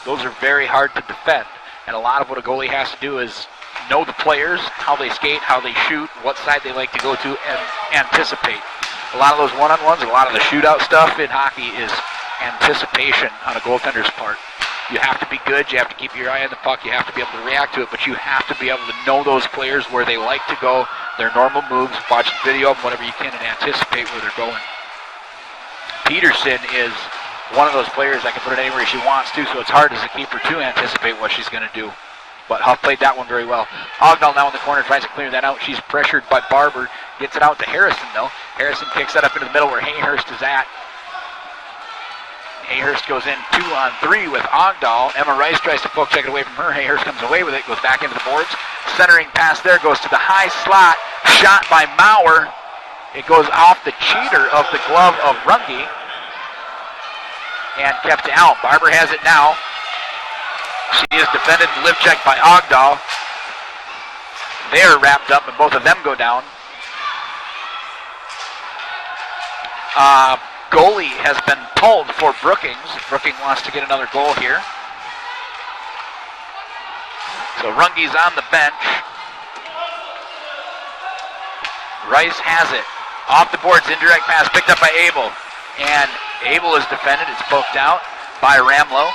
those are very hard to defend. And a lot of what a goalie has to do is know the players, how they skate, how they shoot, what side they like to go to, and anticipate. A lot of those one-on-ones and a lot of the shootout stuff in hockey is anticipation on a goaltender's part. You have to be good, you have to keep your eye on the puck, you have to be able to react to it, but you have to be able to know those players, where they like to go, their normal moves, watch the video of them, whatever you can, and anticipate where they're going. Peterson is one of those players that can put it anywhere she wants to, so it's hard as a keeper to anticipate what she's going to do. But Huff played that one very well. Ogdahl now in the corner, tries to clear that out. She's pressured by Barber. Gets it out to Harrison, though. Harrison kicks that up into the middle where Hayhurst is at. Hayhurst goes in 2-on-3 with Ogdahl. Emma Rice tries to poke check it away from her. Hayhurst comes away with it, goes back into the boards. Centering pass there, goes to the high slot. Shot by Maurer. It goes off the cheater of the glove of Runge and kept out. Barber has it now. She is defended and lip checked by Ogdahl. They are wrapped up, and both of them go down. Goalie has been pulled for Brookings. Brookings wants to get another goal here. So Runge's on the bench. Rice has it. Off the boards, indirect pass picked up by Abel. And Abel is defended. It's poked out by Ramlow.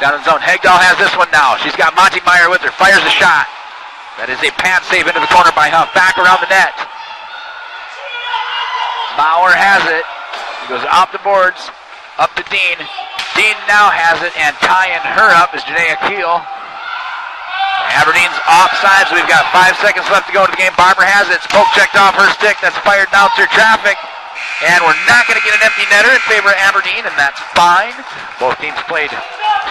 Down in the zone. Hegdahl has this one now. She's got Monty Meyer with her. Fires a shot. That is a pad save into the corner by Huff. Back around the net. Maurer has it. It goes off the boards, up to Dean. Dean now has it, and tying her up is Janaea Keel. Aberdeen's offsides. We've got 5 seconds left to go to the game. Barber has it. It's poke checked off her stick. That's fired down through traffic. And we're not going to get an empty netter in favor of Aberdeen, and that's fine. Both teams played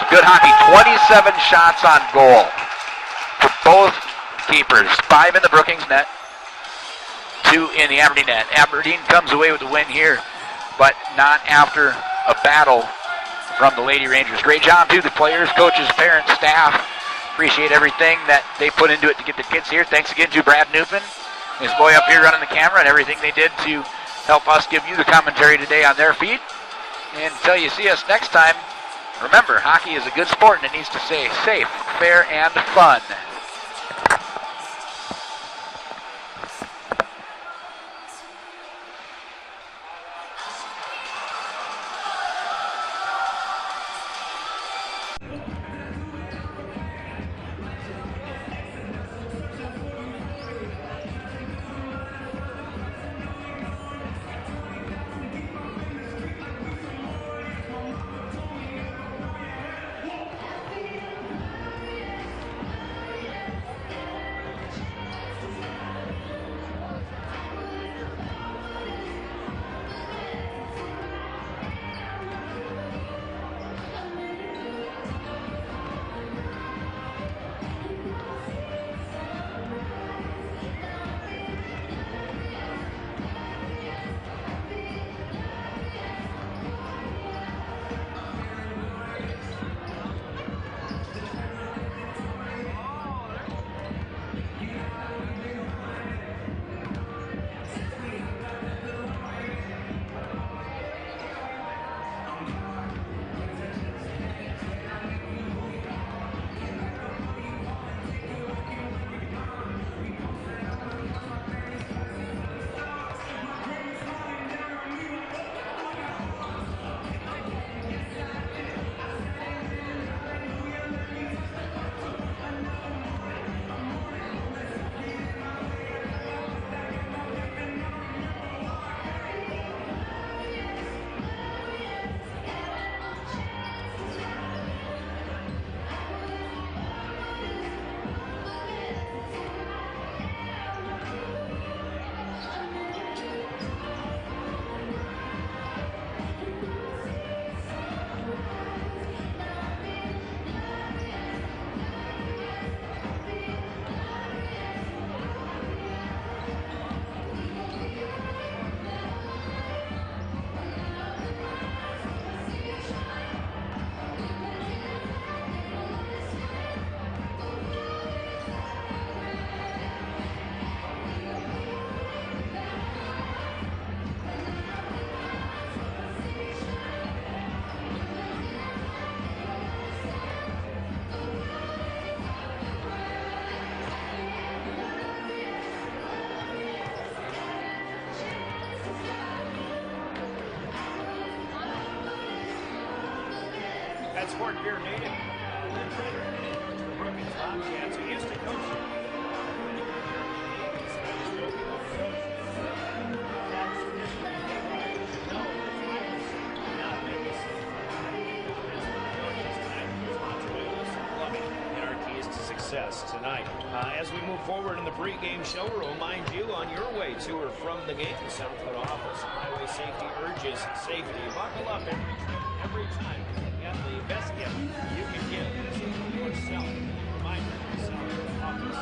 good hockey. 27 shots on goal for both keepers. 5 in the Brookings net, 2 in the Aberdeen net. Aberdeen comes away with the win here, but not after a battle from the Lady Rangers. Great job to the players, coaches, parents, staff. Appreciate everything that they put into it to get the kids here. Thanks again to Brad Newman, his boy up here running the camera, and everything they did to help us give you the commentary today on their feed. And until you see us next time, remember, hockey is a good sport and it needs to stay safe, fair, and fun. Sport Beer native. Brookings Bobcats who used to coach. And our keys to success tonight. As we move forward in the pregame show, we'll remind you on your way to or from the game, the Southwood office. Highway safety urges safety. Buckle up every time. The best gift you can give is yourself. Reminder, the Southwood office.